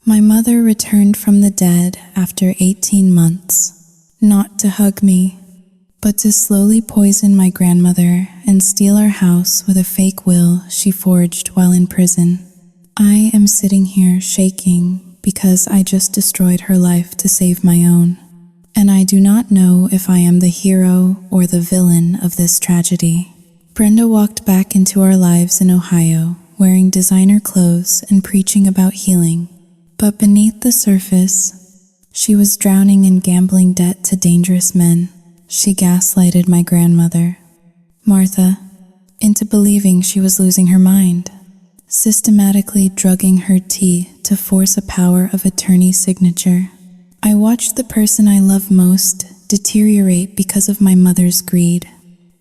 My mother returned from the dead after 18 months, not to hug me, but to slowly poison my grandmother and steal our house with a fake will she forged while in prison. I am sitting here shaking because I just destroyed her life to save my own, and I do not know if I am the hero or the villain of this tragedy. Brenda walked back into our lives in Ohio, wearing designer clothes and preaching about healing. But beneath the surface, she was drowning in gambling debt to dangerous men. She gaslighted my grandmother, Martha, into believing she was losing her mind, systematically drugging her tea to force a power of attorney signature. I watched the person I love most deteriorate because of my mother's greed.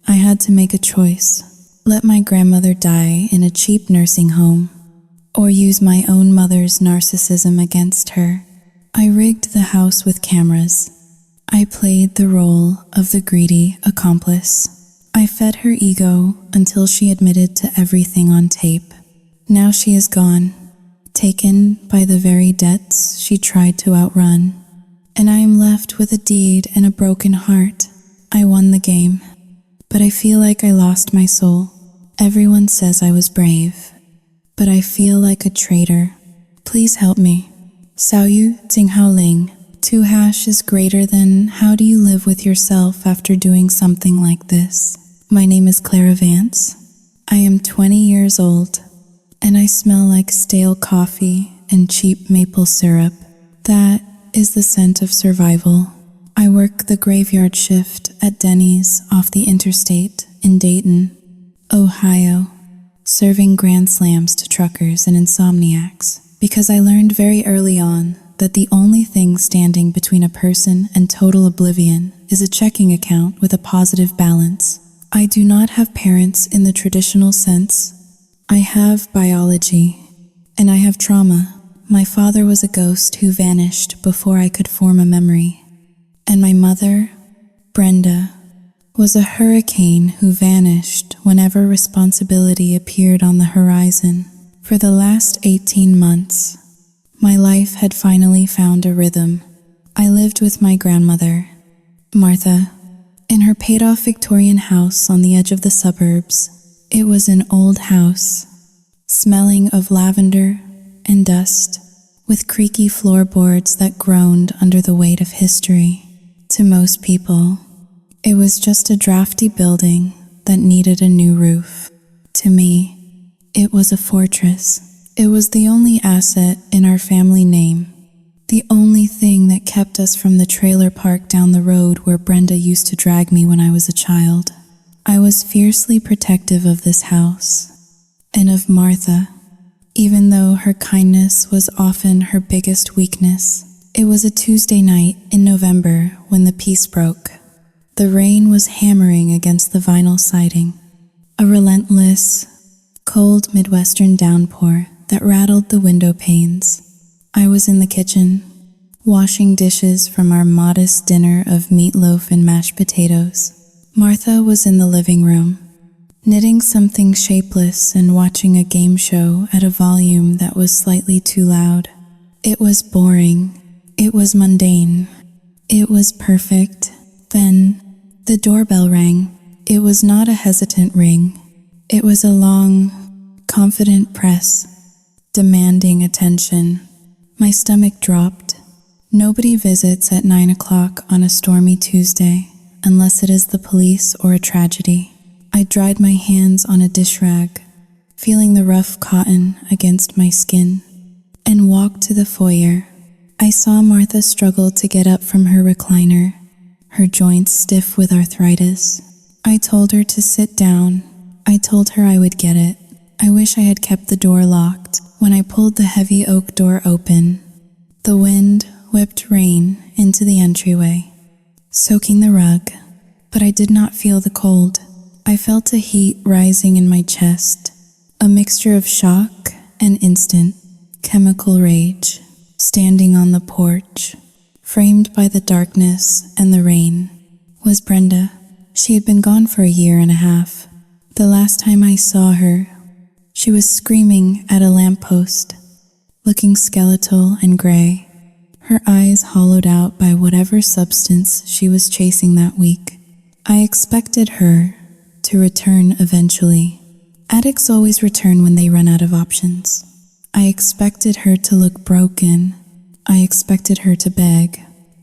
I had to make a choice: let my grandmother die in a cheap nursing home, or use my own mother's narcissism against her. I rigged the house with cameras. I played the role of the greedy accomplice. I fed her ego until she admitted to everything on tape. Now she is gone, taken by the very debts she tried to outrun. And I am left with a deed and a broken heart. I won the game, but I feel like I lost my soul. Everyone says I was brave, but I feel like a traitor. Please help me. Xiao Yu Ting Hao Ling. 2# is greater than how do you live with yourself after doing something like this? My name is Clara Vance. I am 20 years old, and I smell like stale coffee and cheap maple syrup. That is the scent of survival. I work the graveyard shift at Denny's off the interstate in Dayton, Ohio, serving grand slams to truckers and insomniacs, because I learned very early on that the only thing standing between a person and total oblivion is a checking account with a positive balance. I do not have parents in the traditional sense. I have biology, and I have trauma. My father was a ghost who vanished before I could form a memory, and my mother, Brenda, was a hurricane who vanished whenever responsibility appeared on the horizon. For the last 18 months, my life had finally found a rhythm. I lived with my grandmother, Martha, in her paid-off Victorian house on the edge of the suburbs. It was an old house, smelling of lavender and dust, with creaky floorboards that groaned under the weight of history. To most people, it was just a drafty building that needed a new roof. To me, it was a fortress. It was the only asset in our family name, the only thing that kept us from the trailer park down the road where Brenda used to drag me when I was a child. I was fiercely protective of this house, and of Martha, even though her kindness was often her biggest weakness. It was a Tuesday night in November when the peace broke. The rain was hammering against the vinyl siding, a relentless, cold Midwestern downpour that rattled the window panes. I was in the kitchen, washing dishes from our modest dinner of meatloaf and mashed potatoes. Martha was in the living room, knitting something shapeless and watching a game show at a volume that was slightly too loud. It was boring. It was mundane. It was perfect. Then the doorbell rang. It was not a hesitant ring. It was a long, confident press, demanding attention. My stomach dropped. Nobody visits at 9 o'clock on a stormy Tuesday unless it is the police or a tragedy. I dried my hands on a dish rag, feeling the rough cotton against my skin, and walked to the foyer. I saw Martha struggle to get up from her recliner, her joints stiff with arthritis. I told her to sit down. I told her I would get it. I wish I had kept the door locked. When I pulled the heavy oak door open, the wind whipped rain into the entryway, soaking the rug, but I did not feel the cold. I felt a heat rising in my chest, a mixture of shock and instant chemical rage. Standing on the porch, framed by the darkness and the rain, was Brenda. She had been gone for a year and a half. The last time I saw her, she was screaming at a lamppost, looking skeletal and gray, her eyes hollowed out by whatever substance she was chasing that week. I expected her to return eventually. Addicts always return when they run out of options. I expected her to look broken. I expected her to beg.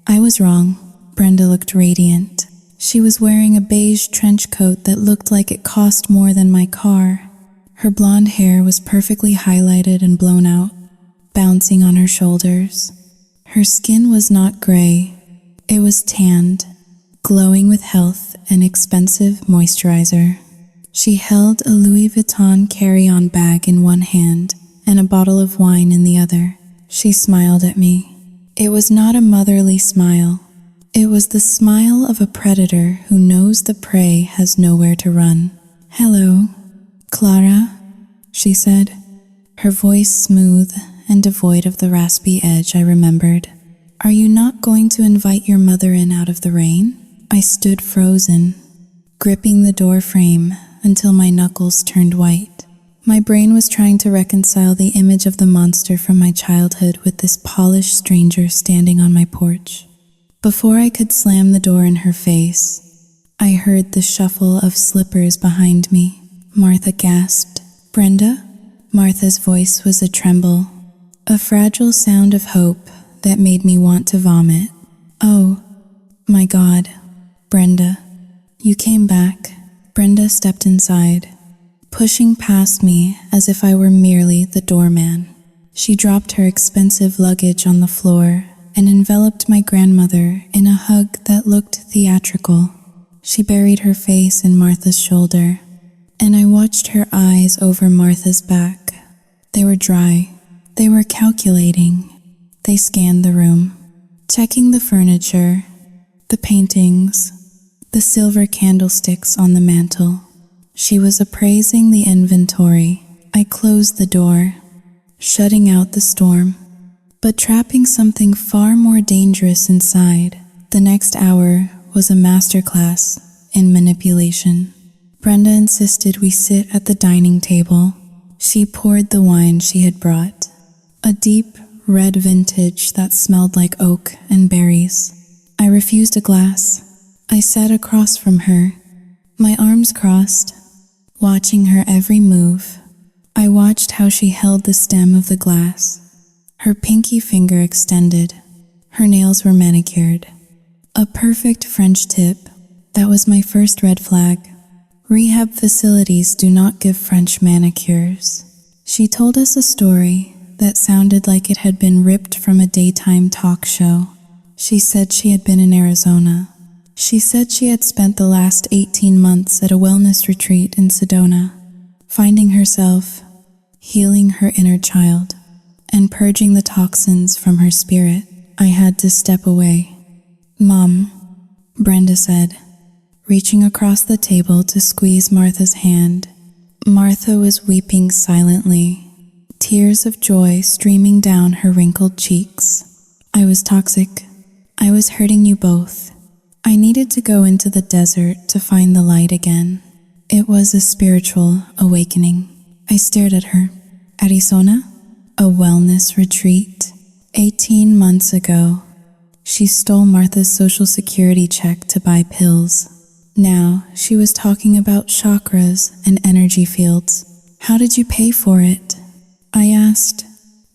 I was wrong. Brenda looked radiant. She was wearing a beige trench coat that looked like it cost more than my car. Her blonde hair was perfectly highlighted and blown out, bouncing on her shoulders. Her skin was not gray. It was tanned, glowing with health and expensive moisturizer. She held a Louis Vuitton carry-on bag in one hand and a bottle of wine in the other. She smiled at me. It was not a motherly smile. It was the smile of a predator who knows the prey has nowhere to run. "Hello, Clara," she said, her voice smooth and devoid of the raspy edge I remembered. "Are you not going to invite your mother in out of the rain?" I stood frozen, gripping the door frame until my knuckles turned white. My brain was trying to reconcile the image of the monster from my childhood with this polished stranger standing on my porch. Before I could slam the door in her face, I heard the shuffle of slippers behind me. Martha gasped. "Brenda?" Martha's voice was a tremble, a fragile sound of hope that made me want to vomit. "Oh, my God, Brenda, you came back." Brenda stepped inside, pushing past me as if I were merely the doorman. She dropped her expensive luggage on the floor and enveloped my grandmother in a hug that looked theatrical. She buried her face in Martha's shoulder, and I watched her eyes over Martha's back. They were dry. They were calculating. They scanned the room, checking the furniture, the paintings, the silver candlesticks on the mantel. She was appraising the inventory. I closed the door, shutting out the storm, but trapping something far more dangerous inside. The next hour was a masterclass in manipulation. Brenda insisted we sit at the dining table. She poured the wine she had brought, a deep red vintage that smelled like oak and berries. I refused a glass. I sat across from her, my arms crossed, watching her every move. I watched how she held the stem of the glass, her pinky finger extended. Her nails were manicured. A perfect French tip. That was my first red flag. Rehab facilities do not give French manicures. She told us a story that sounded like it had been ripped from a daytime talk show. She said she had been in Arizona. She said she had spent the last 18 months at a wellness retreat in Sedona, finding herself, healing her inner child, and purging the toxins from her spirit. I had to step away. "Mom," Brenda said, reaching across the table to squeeze Martha's hand. Martha was weeping silently, tears of joy streaming down her wrinkled cheeks. "I was toxic. I was hurting you both. I needed to go into the desert to find the light again. It was a spiritual awakening." I stared at her. "Arizona? A wellness retreat? 18 months ago, she stole Martha's social security check to buy pills. Now she was talking about chakras and energy fields. How did you pay for it?" I asked.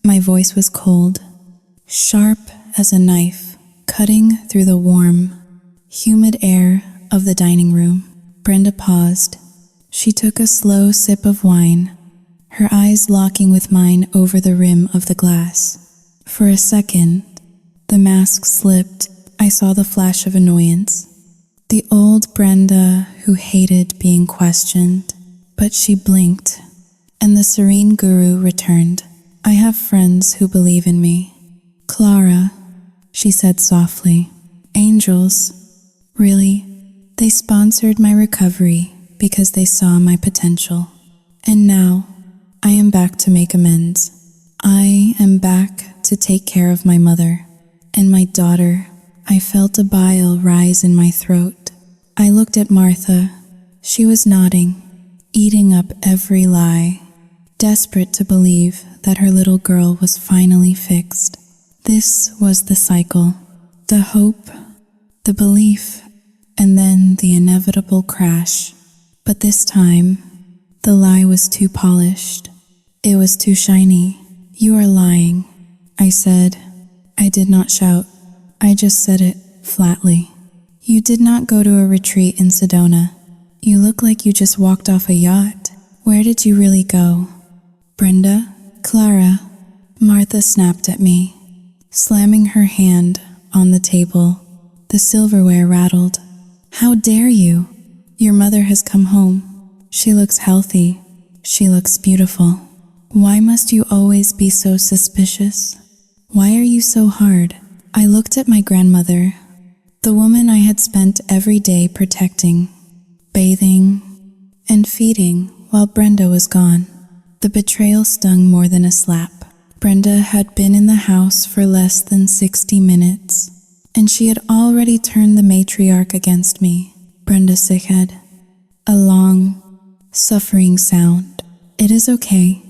My voice was cold, sharp as a knife, cutting through the warm, humid air of the dining room. Brenda paused. She took a slow sip of wine, her eyes locking with mine over the rim of the glass. For a second, the mask slipped. I saw the flash of annoyance. The old Brenda who hated being questioned. But she blinked, and the serene guru returned. "I have friends who believe in me. Clara," she said softly. "Angels. Really, they sponsored my recovery because they saw my potential. And now, I am back to make amends. I am back to take care of my mother and my daughter." I felt a bile rise in my throat. I looked at Martha. She was nodding, eating up every lie, desperate to believe that her little girl was finally fixed. This was the cycle. The hope, the belief, and then the inevitable crash. But this time, the lie was too polished. It was too shiny. "You are lying," I said. I did not shout. I just said it flatly. "You did not go to a retreat in Sedona. You look like you just walked off a yacht. Where did you really go?" "Brenda, Clara," Martha snapped at me, slamming her hand on the table. The silverware rattled. "How dare you? Your mother has come home. She looks healthy. She looks beautiful. Why must you always be so suspicious? Why are you so hard?" I looked at my grandmother, the woman I had spent every day protecting, bathing, and feeding while Brenda was gone. The betrayal stung more than a slap. Brenda had been in the house for less than 60 minutes, and she had already turned the matriarch against me. Brenda sickhead. A long, suffering sound. "It is okay,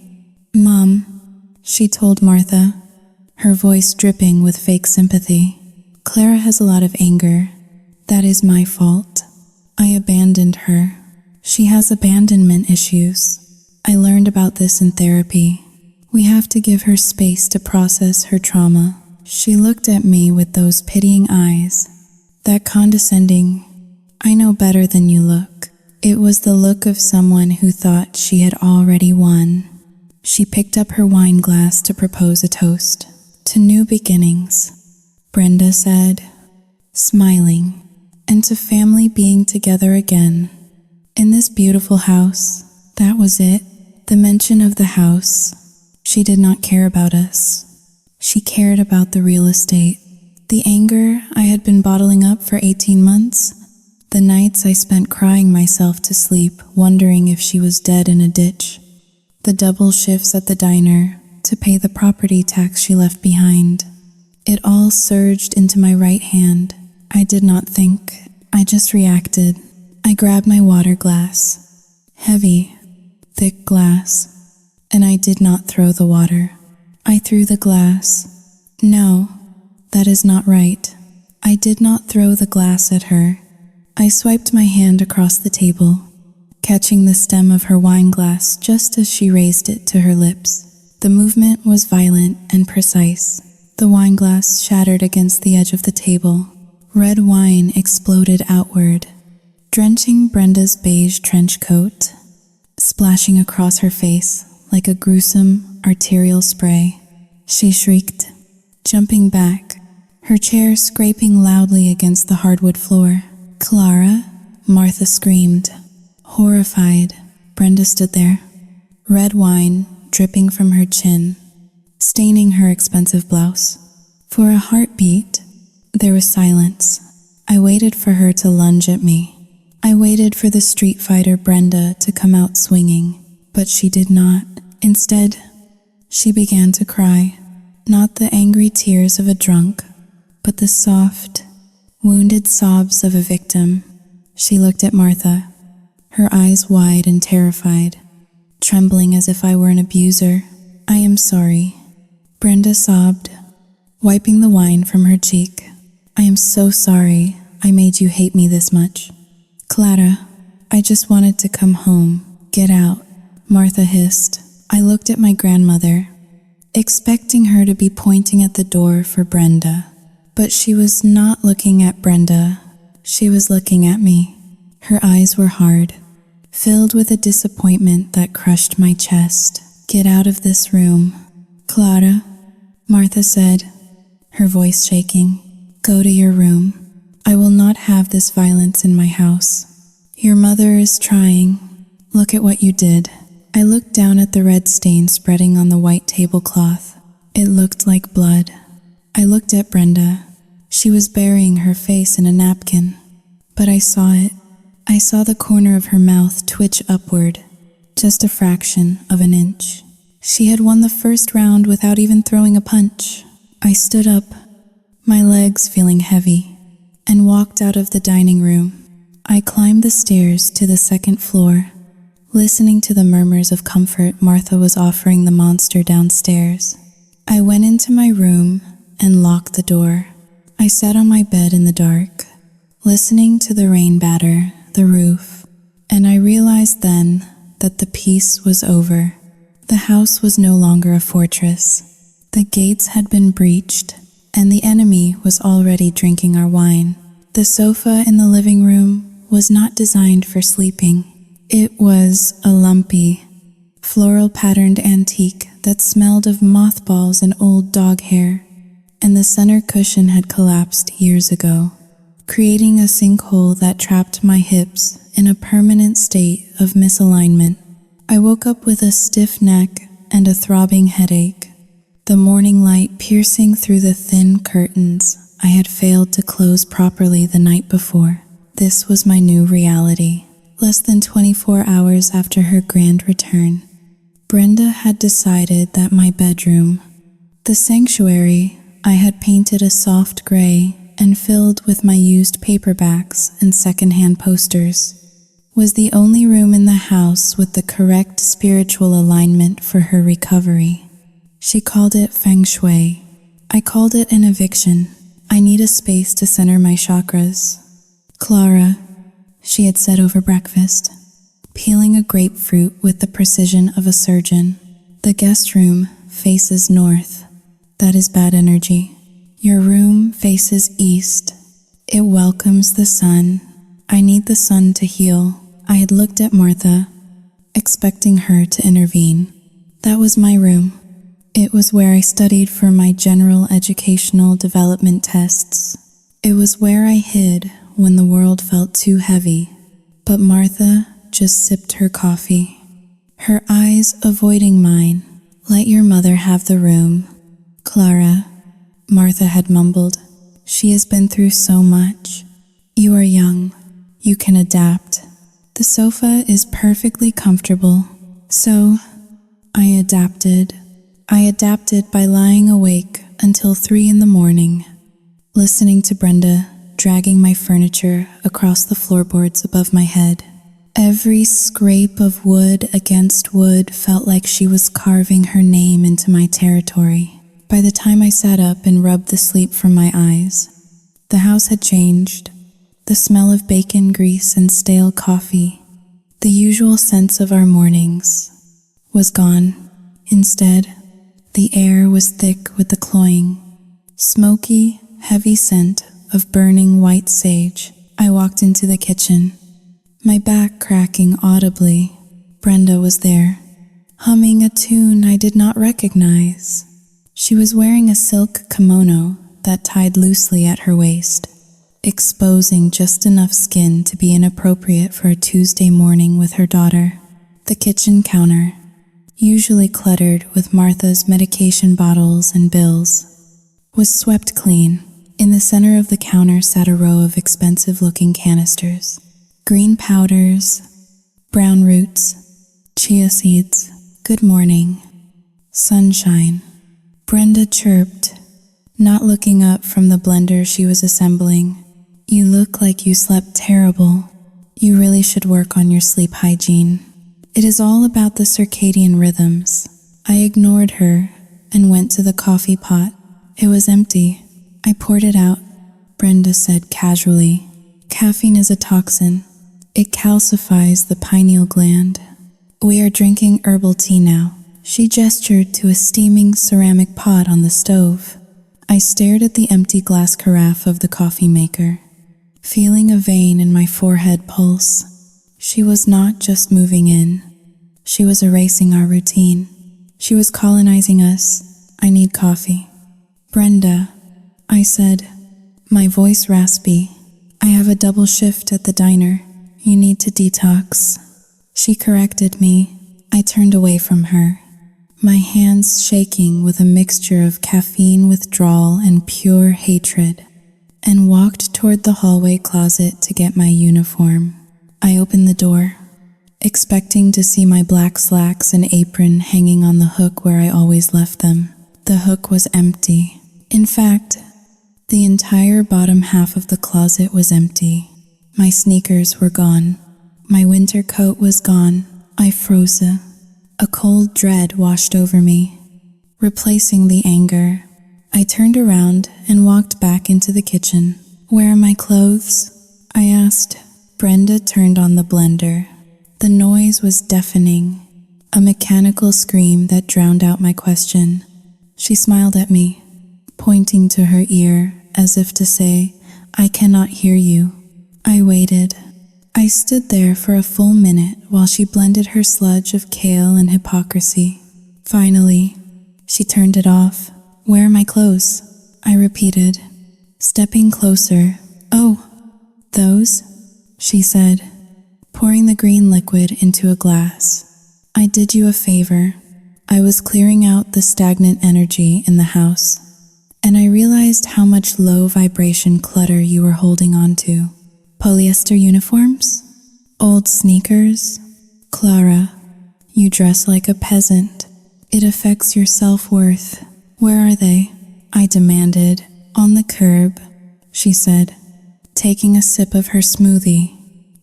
Mom," she told Martha, her voice dripping with fake sympathy. "Clara has a lot of anger. That is my fault. I abandoned her. She has abandonment issues. I learned about this in therapy. We have to give her space to process her trauma." She looked at me with those pitying eyes, that condescending, "I know better than you look." It was the look of someone who thought she had already won. She picked up her wine glass to propose a toast. "To new beginnings," Brenda said, smiling, "and to family being together again. In this beautiful house." That was it. The mention of the house. She did not care about us. She cared about the real estate. The anger I had been bottling up for 18 months. The nights I spent crying myself to sleep, wondering if she was dead in a ditch. The double shifts at the diner to pay the property tax she left behind. It all surged into my right hand. I did not think. I just reacted. I grabbed my water glass. Heavy, thick glass. And I did not throw the water. I threw the glass. No, that is not right. I did not throw the glass at her. I swiped my hand across the table, catching the stem of her wine glass just as she raised it to her lips. The movement was violent and precise. The wine glass shattered against the edge of the table. Red wine exploded outward, drenching Brenda's beige trench coat, splashing across her face like a gruesome arterial spray. She shrieked, jumping back, her chair scraping loudly against the hardwood floor. "Clara?" Martha screamed. Horrified, Brenda stood there, red wine dripping from her chin, staining her expensive blouse. For a heartbeat, there was silence. I waited for her to lunge at me. I waited for the street fighter Brenda to come out swinging, but she did not. Instead, she began to cry, not the angry tears of a drunk, but the soft, wounded sobs of a victim. She looked at Martha, her eyes wide and terrified, trembling as if I were an abuser. "I am sorry," Brenda sobbed, wiping the wine from her cheek. "I am so sorry I made you hate me this much." "Clara, I just wanted to come home. Get out," Martha hissed. I looked at my grandmother, expecting her to be pointing at the door for Brenda. But she was not looking at Brenda. She was looking at me. Her eyes were hard, filled with a disappointment that crushed my chest. "Get out of this room." "Clara," Martha said, her voice shaking. "Go to your room. I will not have this violence in my house. Your mother is trying. Look at what you did." I looked down at the red stain spreading on the white tablecloth. It looked like blood. I looked at Brenda. She was burying her face in a napkin. But I saw it. I saw the corner of her mouth twitch upward, just a fraction of an inch. She had won the first round without even throwing a punch. I stood up, my legs feeling heavy, and walked out of the dining room. I climbed the stairs to the second floor, listening to the murmurs of comfort Martha was offering the monster downstairs. I went into my room and locked the door. I sat on my bed in the dark, listening to the rain batter the roof, and I realized then that the peace was over. The house was no longer a fortress. The gates had been breached, and the enemy was already drinking our wine. The sofa in the living room was not designed for sleeping. It was a lumpy, floral-patterned antique that smelled of mothballs and old dog hair, and the center cushion had collapsed years ago, creating a sinkhole that trapped my hips in a permanent state of misalignment. I woke up with a stiff neck and a throbbing headache, the morning light piercing through the thin curtains I had failed to close properly the night before. This was my new reality. Less than 24 hours after her grand return, Brenda had decided that my bedroom, the sanctuary I had painted a soft gray and filled with my used paperbacks and secondhand posters, was the only room in the house with the correct spiritual alignment for her recovery. She called it feng shui. I called it an eviction. I need a space to center my chakras. Clara, she had said over breakfast, peeling a grapefruit with the precision of a surgeon. The guest room faces north. That is bad energy. Your room faces east. It welcomes the sun. I need the sun to heal. I had looked at Martha, expecting her to intervene. That was my room. It was where I studied for my general educational development tests. It was where I hid when the world felt too heavy. But Martha just sipped her coffee, her eyes avoiding mine. Let your mother have the room, Clara, Martha had mumbled. She has been through so much. You are young. You can adapt. The sofa is perfectly comfortable. So, I adapted. I adapted by lying awake until 3 a.m, listening to Brenda dragging my furniture across the floorboards above my head. Every scrape of wood against wood felt like she was carving her name into my territory. By the time I sat up and rubbed the sleep from my eyes, the house had changed. The smell of bacon grease and stale coffee, the usual sense of our mornings, was gone. Instead, the air was thick with the cloying, smoky, heavy scent of burning white sage. I walked into the kitchen, my back cracking audibly. Brenda was there, humming a tune I did not recognize. She was wearing a silk kimono that tied loosely at her waist, exposing just enough skin to be inappropriate for a Tuesday morning with her daughter. The kitchen counter, usually cluttered with Martha's medication bottles and bills, was swept clean. In the center of the counter sat a row of expensive-looking canisters. Green powders, brown roots, chia seeds. Good morning. Sunshine. Brenda chirped, not looking up from the blender she was assembling. You look like you slept terrible. You really should work on your sleep hygiene. It is all about the circadian rhythms. I ignored her and went to the coffee pot. It was empty. I poured it out. Brenda said casually, "Caffeine is a toxin. It calcifies the pineal gland. We are drinking herbal tea now." She gestured to a steaming ceramic pot on the stove. I stared at the empty glass carafe of the coffee maker, feeling a vein in my forehead pulse. She was not just moving in. She was erasing our routine. She was colonizing us. I need coffee. Brenda, I said, my voice raspy. I have a double shift at the diner. You need to detox. She corrected me. I turned away from her, my hands shaking with a mixture of caffeine withdrawal and pure hatred, and walked toward the hallway closet to get my uniform. I opened the door, expecting to see my black slacks and apron hanging on the hook where I always left them. The hook was empty. In fact, the entire bottom half of the closet was empty. My sneakers were gone. My winter coat was gone. I froze. A cold dread washed over me, replacing the anger. I turned around and walked back into the kitchen. Where are my clothes? I asked. Brenda turned on the blender. The noise was deafening, a mechanical scream that drowned out my question. She smiled at me, pointing to her ear as if to say, I cannot hear you. I waited. I stood there for a full minute while she blended her sludge of kale and hypocrisy. Finally, she turned it off. Where are my clothes? I repeated, stepping closer. Oh, those? She said, pouring the green liquid into a glass. I did you a favor. I was clearing out the stagnant energy in the house, and I realized how much low vibration clutter you were holding on to. Polyester uniforms? Old sneakers? Clara, you dress like a peasant. It affects your self-worth. Where are they? I demanded. On the curb, she said, taking a sip of her smoothie.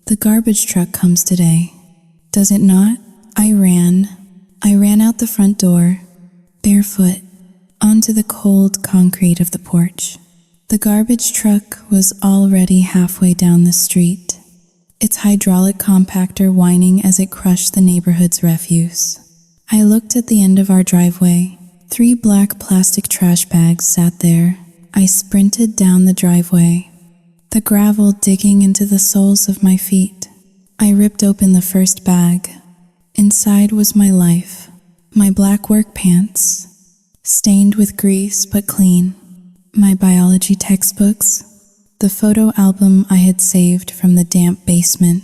The garbage truck comes today. Does it not? I ran out the front door, barefoot, onto the cold concrete of the porch. The garbage truck was already halfway down the street, its hydraulic compactor whining as it crushed the neighborhood's refuse. I looked at the end of our driveway. 3 black plastic trash bags sat there. I sprinted down the driveway, the gravel digging into the soles of my feet. I ripped open the first bag. Inside was my life, my black work pants, stained with grease but clean, my biology textbooks, the photo album I had saved from the damp basement,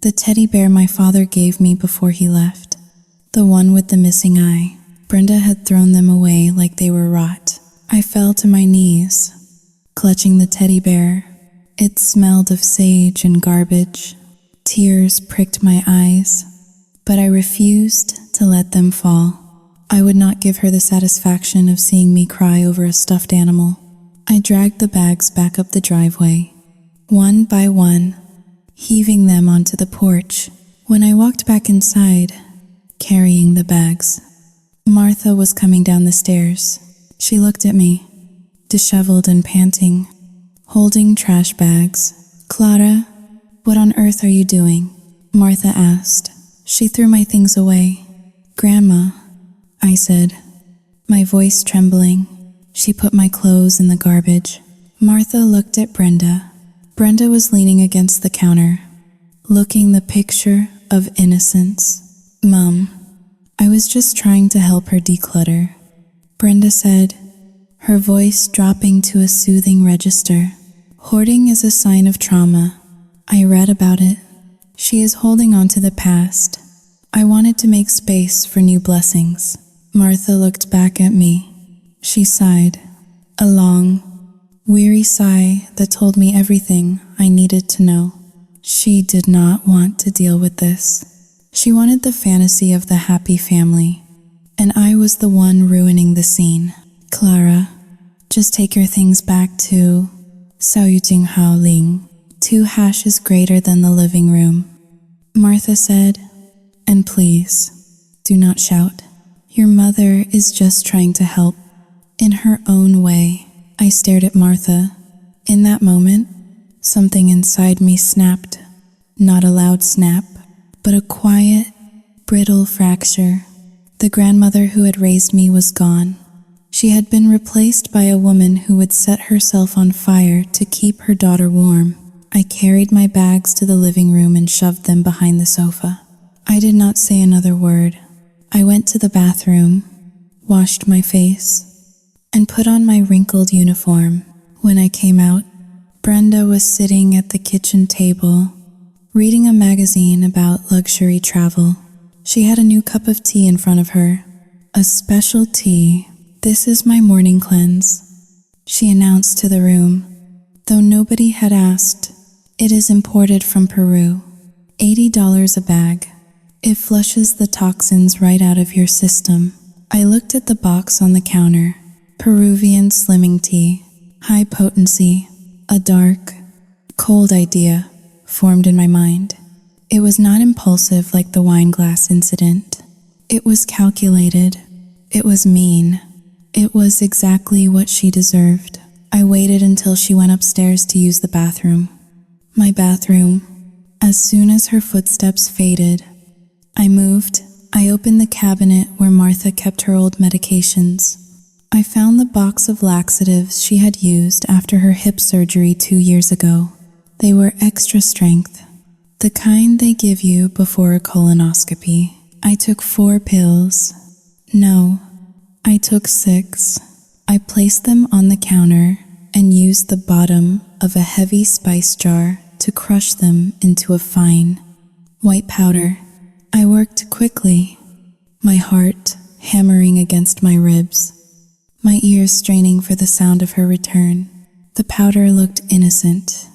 the teddy bear my father gave me before he left, the one with the missing eye. Brenda had thrown them away like they were rot. I fell to my knees, clutching the teddy bear. It smelled of sage and garbage. Tears pricked my eyes, but I refused to let them fall. I would not give her the satisfaction of seeing me cry over a stuffed animal. I dragged the bags back up the driveway, one by one, heaving them onto the porch. When I walked back inside, carrying the bags, Martha was coming down the stairs. She looked at me, disheveled and panting, holding trash bags. Clara, what on earth are you doing? Martha asked. She threw my things away. Grandma, I said, my voice trembling. She put my clothes in the garbage. Martha looked at Brenda. Brenda was leaning against the counter, looking the picture of innocence. Mom, I was just trying to help her declutter, Brenda said, her voice dropping to a soothing register. Hoarding is a sign of trauma. I read about it. She is holding on to the past. I wanted to make space for new blessings. Martha looked back at me. She sighed, a long, weary sigh that told me everything I needed to know. She did not want to deal with this. She wanted the fantasy of the happy family, and I was the one ruining the scene. Clara, just take your things back to Xiaoyujing Hao Ling. 2 hashes greater than the living room. Martha said, and please, do not shout. Your mother is just trying to help. In her own way. I stared at Martha. In that moment, something inside me snapped. Not a loud snap, but a quiet, brittle fracture. The grandmother who had raised me was gone. She had been replaced by a woman who would set herself on fire to keep her daughter warm. I carried my bags to the living room and shoved them behind the sofa. I did not say another word. I went to the bathroom, washed my face, and put on my wrinkled uniform. When I came out, Brenda was sitting at the kitchen table, reading a magazine about luxury travel. She had a new cup of tea in front of her, a special tea. This is my morning cleanse, she announced to the room, though nobody had asked. It is imported from Peru, $80 a bag. It flushes the toxins right out of your system. I looked at the box on the counter. Peruvian slimming tea, high potency. A dark, cold idea formed in my mind. It was not impulsive like the wine glass incident. It was calculated. It was mean. It was exactly what she deserved. I waited until she went upstairs to use the bathroom. My bathroom. As soon as her footsteps faded, I moved. I opened the cabinet where Martha kept her old medications. I found the box of laxatives she had used after her hip surgery 2 years ago. They were extra strength, the kind they give you before a colonoscopy. I took 4 pills. No, I took 6. I placed them on the counter and used the bottom of a heavy spice jar to crush them into a fine, white powder. I worked quickly, my heart hammering against my ribs, my ears straining for the sound of her return. The powder looked innocent.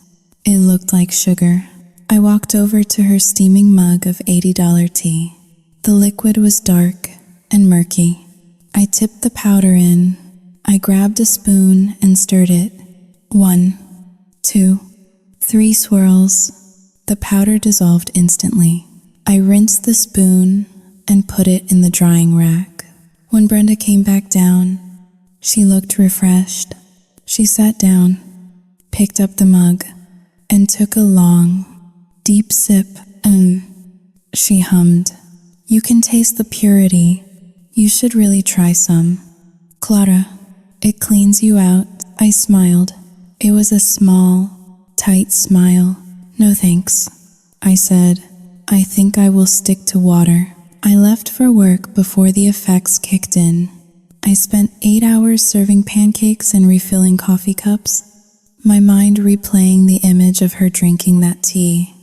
It looked like sugar. I walked over to her steaming mug of $80 tea. The liquid was dark and murky. I tipped the powder in. I grabbed a spoon and stirred it. 1, 2, 3 swirls. The powder dissolved instantly. I rinsed the spoon and put it in the drying rack. When Brenda came back down, she looked refreshed. She sat down, picked up the mug, and took a long, deep sip. She hummed. "You can taste the purity. You should really try some. Clara, it cleans you out." I smiled. It was a small, tight smile. "No thanks," I said. "I think I will stick to water." I left for work before the effects kicked in. I spent 8 hours serving pancakes and refilling coffee cups, my mind replaying the image of her drinking that tea.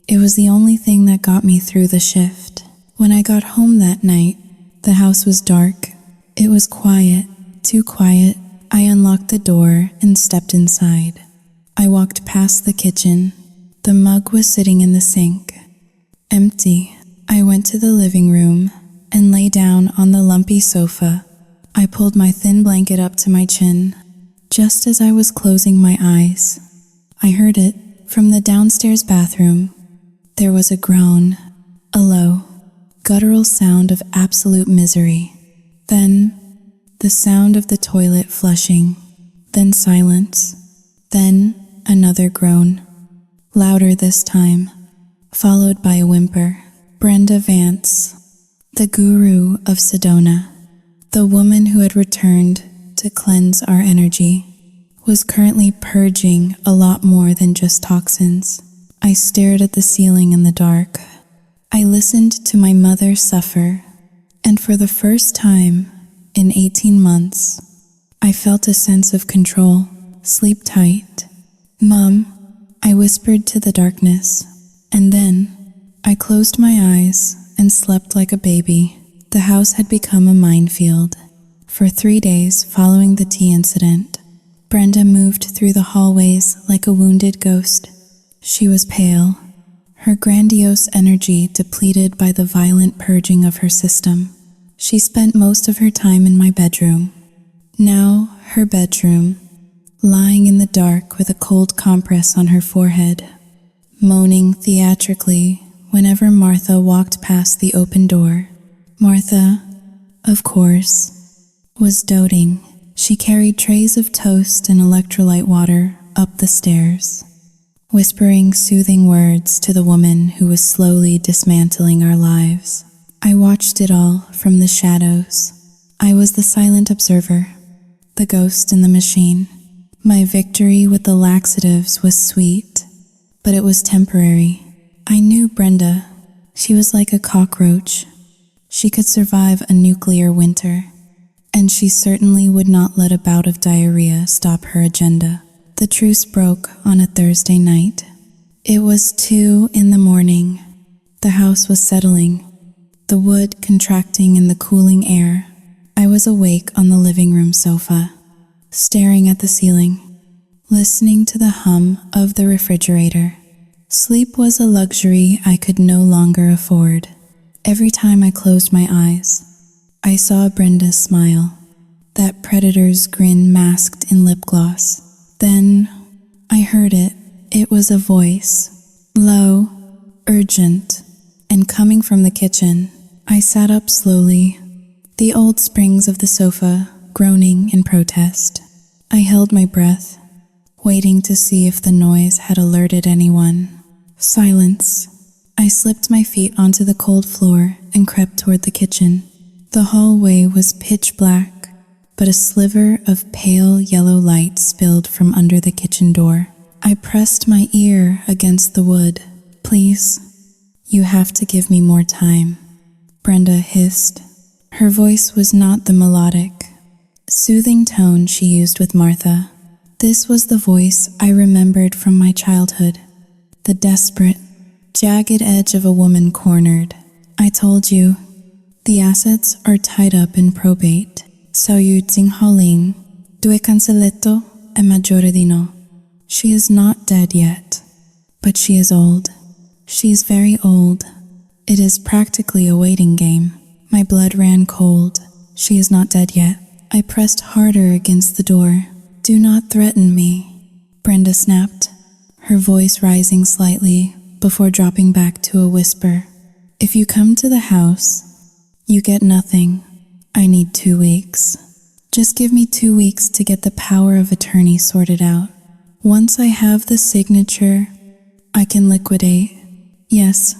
It was the only thing that got me through the shift. When I got home that night, the house was dark. It was quiet, too quiet. I unlocked the door and stepped inside. I walked past the kitchen. The mug was sitting in the sink, empty. I went to the living room and lay down on the lumpy sofa. I pulled my thin blanket up to my chin. Just as I was closing my eyes, I heard it from the downstairs bathroom. There was a groan, a low, guttural sound of absolute misery. Then, the sound of the toilet flushing. Then silence. Then, another groan, louder this time, followed by a whimper. Brenda Vance, the guru of Sedona, the woman who had returned to cleanse our energy, was currently purging a lot more than just toxins. I stared at the ceiling in the dark. I listened to my mother suffer, and for the first time in 18 months, I felt a sense of control. "Sleep tight, Mom," I whispered to the darkness, and then I closed my eyes and slept like a baby. The house had become a minefield. For 3 days following the tea incident, Brenda moved through the hallways like a wounded ghost. She was pale, her grandiose energy depleted by the violent purging of her system. She spent most of her time in my bedroom. Now, her bedroom, lying in the dark with a cold compress on her forehead, moaning theatrically whenever Martha walked past the open door. Martha, of course, was doting. She carried trays of toast and electrolyte water up the stairs, whispering soothing words to the woman who was slowly dismantling our lives. I watched it all from the shadows. I was the silent observer, the ghost in the machine. My victory with the laxatives was sweet, but it was temporary. I knew Brenda. She was like a cockroach. She could survive a nuclear winter, and she certainly would not let a bout of diarrhea stop her agenda. The truce broke on a Thursday night. It was 2 a.m. The house was settling, the wood contracting in the cooling air. I was awake on the living room sofa, staring at the ceiling, listening to the hum of the refrigerator. Sleep was a luxury I could no longer afford. Every time I closed my eyes, I saw Brenda's smile, that predator's grin masked in lip gloss. Then I heard it. It was a voice, low, urgent, and coming from the kitchen. I sat up slowly, the old springs of the sofa groaning in protest. I held my breath, waiting to see if the noise had alerted anyone. Silence. I slipped my feet onto the cold floor and crept toward the kitchen. The hallway was pitch black, but a sliver of pale yellow light spilled from under the kitchen door. I pressed my ear against the wood. Please, you have to give me more time, Brenda hissed. Her voice was not the melodic, soothing tone she used with Martha. This was the voice I remembered from my childhood, the desperate, jagged edge of a woman cornered. I told you, the assets are tied up in probate. Sao yu Tsinghaoling, due cancelletto e maggiore di no. She is not dead yet, but she is old. She is very old. It is practically a waiting game. My blood ran cold. She is not dead yet. I pressed harder against the door. Do not threaten me, Brenda snapped, her voice rising slightly before dropping back to a whisper. If you come to the house, you get nothing. I need 2 weeks. Just give me 2 weeks to get the power of attorney sorted out. Once I have the signature, I can liquidate. Yes,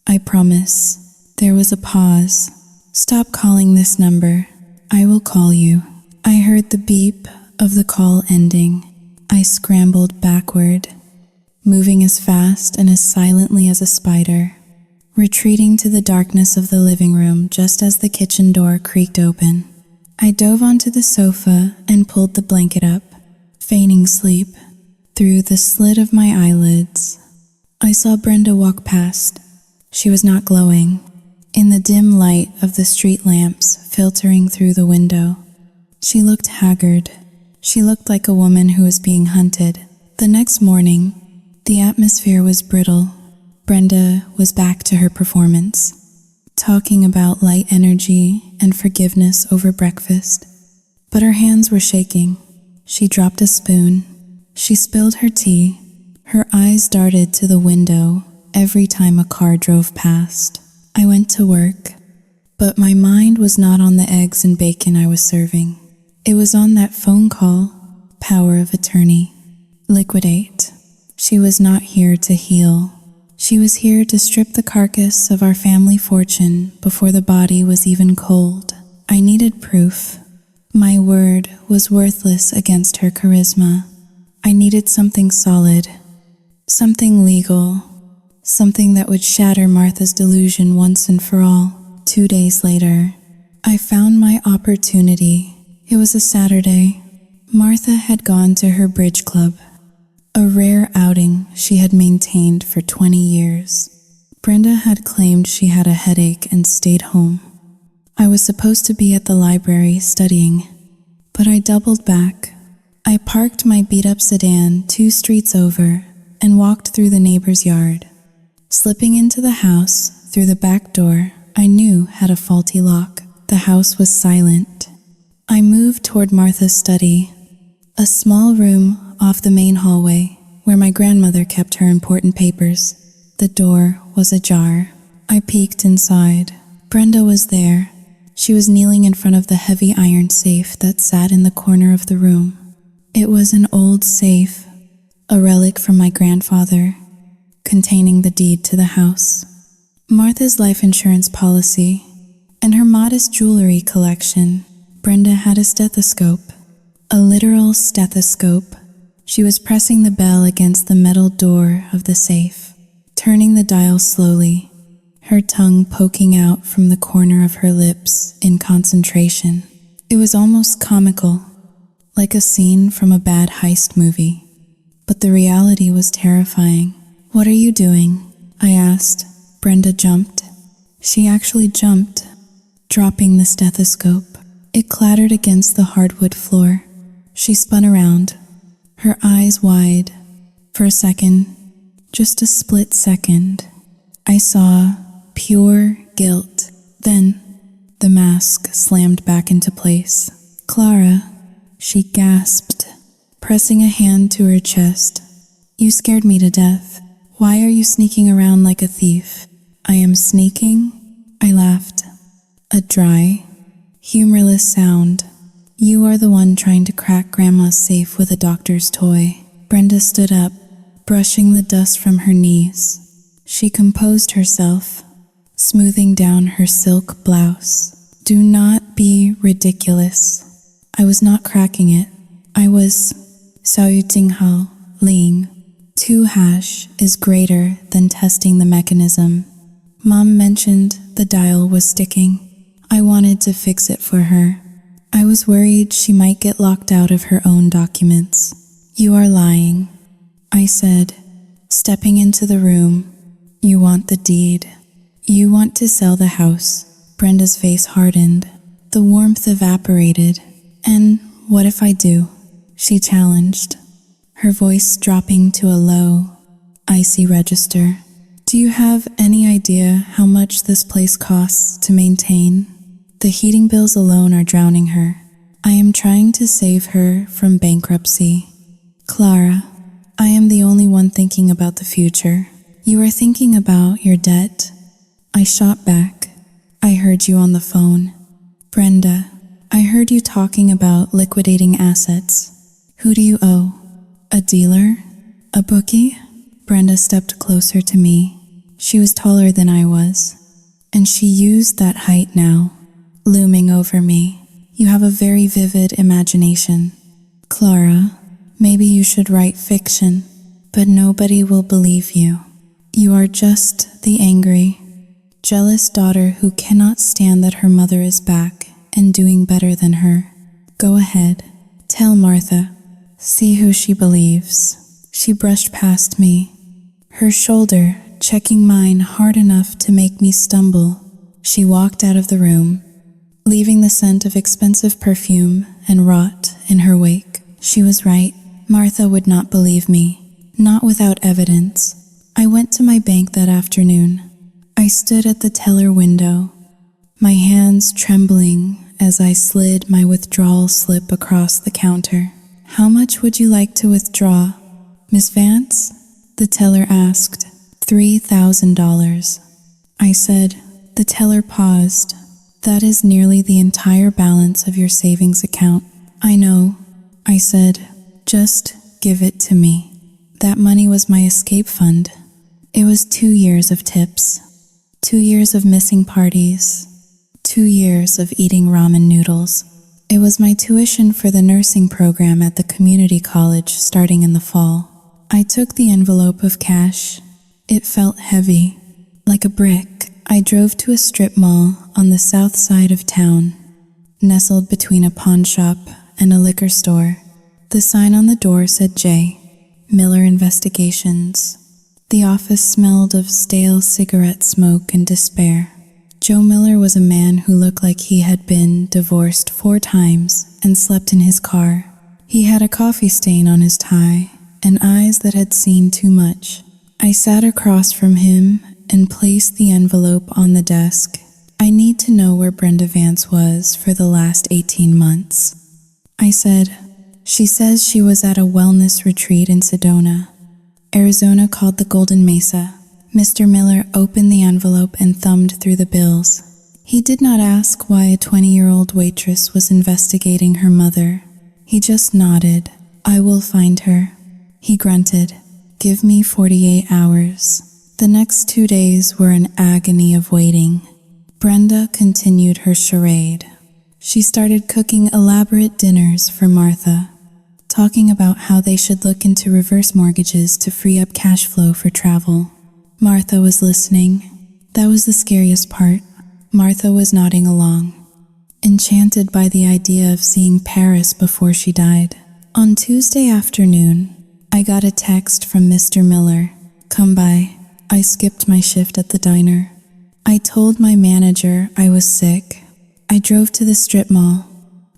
I promise. There was a pause. Stop calling this number. I will call you. I heard the beep of the call ending. I scrambled backward, moving as fast and as silently as a spider, retreating to the darkness of the living room just as the kitchen door creaked open. I dove onto the sofa and pulled the blanket up, feigning sleep. Through the slit of my eyelids, I saw Brenda walk past. She was not glowing. In the dim light of the street lamps filtering through the window, she looked haggard. She looked like a woman who was being hunted. The next morning, the atmosphere was brittle. Brenda was back to her performance, talking about light energy and forgiveness over breakfast. But her hands were shaking. She dropped a spoon. She spilled her tea. Her eyes darted to the window every time a car drove past. I went to work, but my mind was not on the eggs and bacon I was serving. It was on that phone call, power of attorney, liquidate. She was not here to heal. She was here to strip the carcass of our family fortune before the body was even cold. I needed proof. My word was worthless against her charisma. I needed something solid, something legal, something that would shatter Martha's delusion once and for all. 2 days later, I found my opportunity. It was a Saturday. Martha had gone to her bridge club, a rare outing she had maintained for 20 years. Brenda had claimed she had a headache and stayed home. I was supposed to be at the library studying, but I doubled back. I parked my beat-up sedan 2 streets over and walked through the neighbor's yard. Slipping into the house through the back door I knew had a faulty lock. The house was silent. I moved toward Martha's study, a small room off the main hallway where my grandmother kept her important papers. The door was ajar. I peeked inside. Brenda was there. She was kneeling in front of the heavy iron safe that sat in the corner of the room. It was an old safe, a relic from my grandfather, containing the deed to the house, Martha's life insurance policy, and her modest jewelry collection. Brenda had a stethoscope, a literal stethoscope. She was pressing the bell against the metal door of the safe, turning the dial slowly, her tongue poking out from the corner of her lips in concentration. It was almost comical, like a scene from a bad heist movie. But the reality was terrifying. "What are you doing?" I asked. Brenda jumped. She actually jumped, dropping the stethoscope. It clattered against the hardwood floor. She spun around, her eyes wide. For a second, just a split second, I saw pure guilt. Then, the mask slammed back into place. "Clara," she gasped, pressing a hand to her chest. "You scared me to death." Why are you sneaking around like a thief? I am sneaking? I laughed. A dry, humorless sound. You are the one trying to crack Grandma's safe with a doctor's toy. Brenda stood up, brushing the dust from her knees. She composed herself, smoothing down her silk blouse. Do not be ridiculous. I was not cracking it. I was Ling. 2# is greater than testing the mechanism. Mom mentioned the dial was sticking. I wanted to fix it for her. I was worried she might get locked out of her own documents. You are lying, I said, stepping into the room. You want the deed. You want to sell the house. Brenda's face hardened. The warmth evaporated. And what if I do? She challenged, her voice dropping to a low, icy register. Do you have any idea how much this place costs to maintain? The heating bills alone are drowning her. I am trying to save her from bankruptcy. Clara, I am the only one thinking about the future. You are thinking about your debt. I shot back. I heard you on the phone. Brenda, I heard you talking about liquidating assets. Who do you owe? A dealer? A bookie? Brenda stepped closer to me. She was taller than I was, and she used that height now, looming over me. You have a very vivid imagination. Clara, maybe you should write fiction, but nobody will believe you. You are just the angry, jealous daughter who cannot stand that her mother is back and doing better than her. Go ahead, tell Martha. See who she believes. She brushed past me, her shoulder checking mine hard enough to make me stumble. She walked out of the room, leaving the scent of expensive perfume and rot in her wake. She was right. Martha would not believe me, not without evidence. I went to my bank that afternoon. I stood at the teller window, my hands trembling as I slid my withdrawal slip across the counter. How much would you like to withdraw, Miss Vance? The teller asked. $3,000. I said. The teller paused. That is nearly the entire balance of your savings account. I know, I said. Just give it to me. That money was my escape fund. It was 2 years of tips, 2 years of missing parties, 2 years of eating ramen noodles. It was my tuition for the nursing program at the community college starting in the fall. I took the envelope of cash. It felt heavy, like a brick. I drove to a strip mall on the south side of town, nestled between a pawn shop and a liquor store. The sign on the door said J. Miller Investigations. The office smelled of stale cigarette smoke and despair. Joe Miller was a man who looked like he had been divorced 4 times and slept in his car. He had a coffee stain on his tie and eyes that had seen too much. I sat across from him and placed the envelope on the desk. I need to know where Brenda Vance was for the last 18 months. I said, she says she was at a wellness retreat in Sedona, Arizona called the Golden Mesa. Mr. Miller opened the envelope and thumbed through the bills. He did not ask why a 20-year-old waitress was investigating her mother. He just nodded. I will find her. He grunted. Give me 48 hours. The next 2 days were an agony of waiting. Brenda continued her charade. She started cooking elaborate dinners for Martha, talking about how they should look into reverse mortgages to free up cash flow for travel. Martha was listening. That was the scariest part. Martha was nodding along, enchanted by the idea of seeing Paris before she died. On Tuesday afternoon, I got a text from Mr. Miller. Come by. I skipped my shift at the diner. I told my manager I was sick. I drove to the strip mall,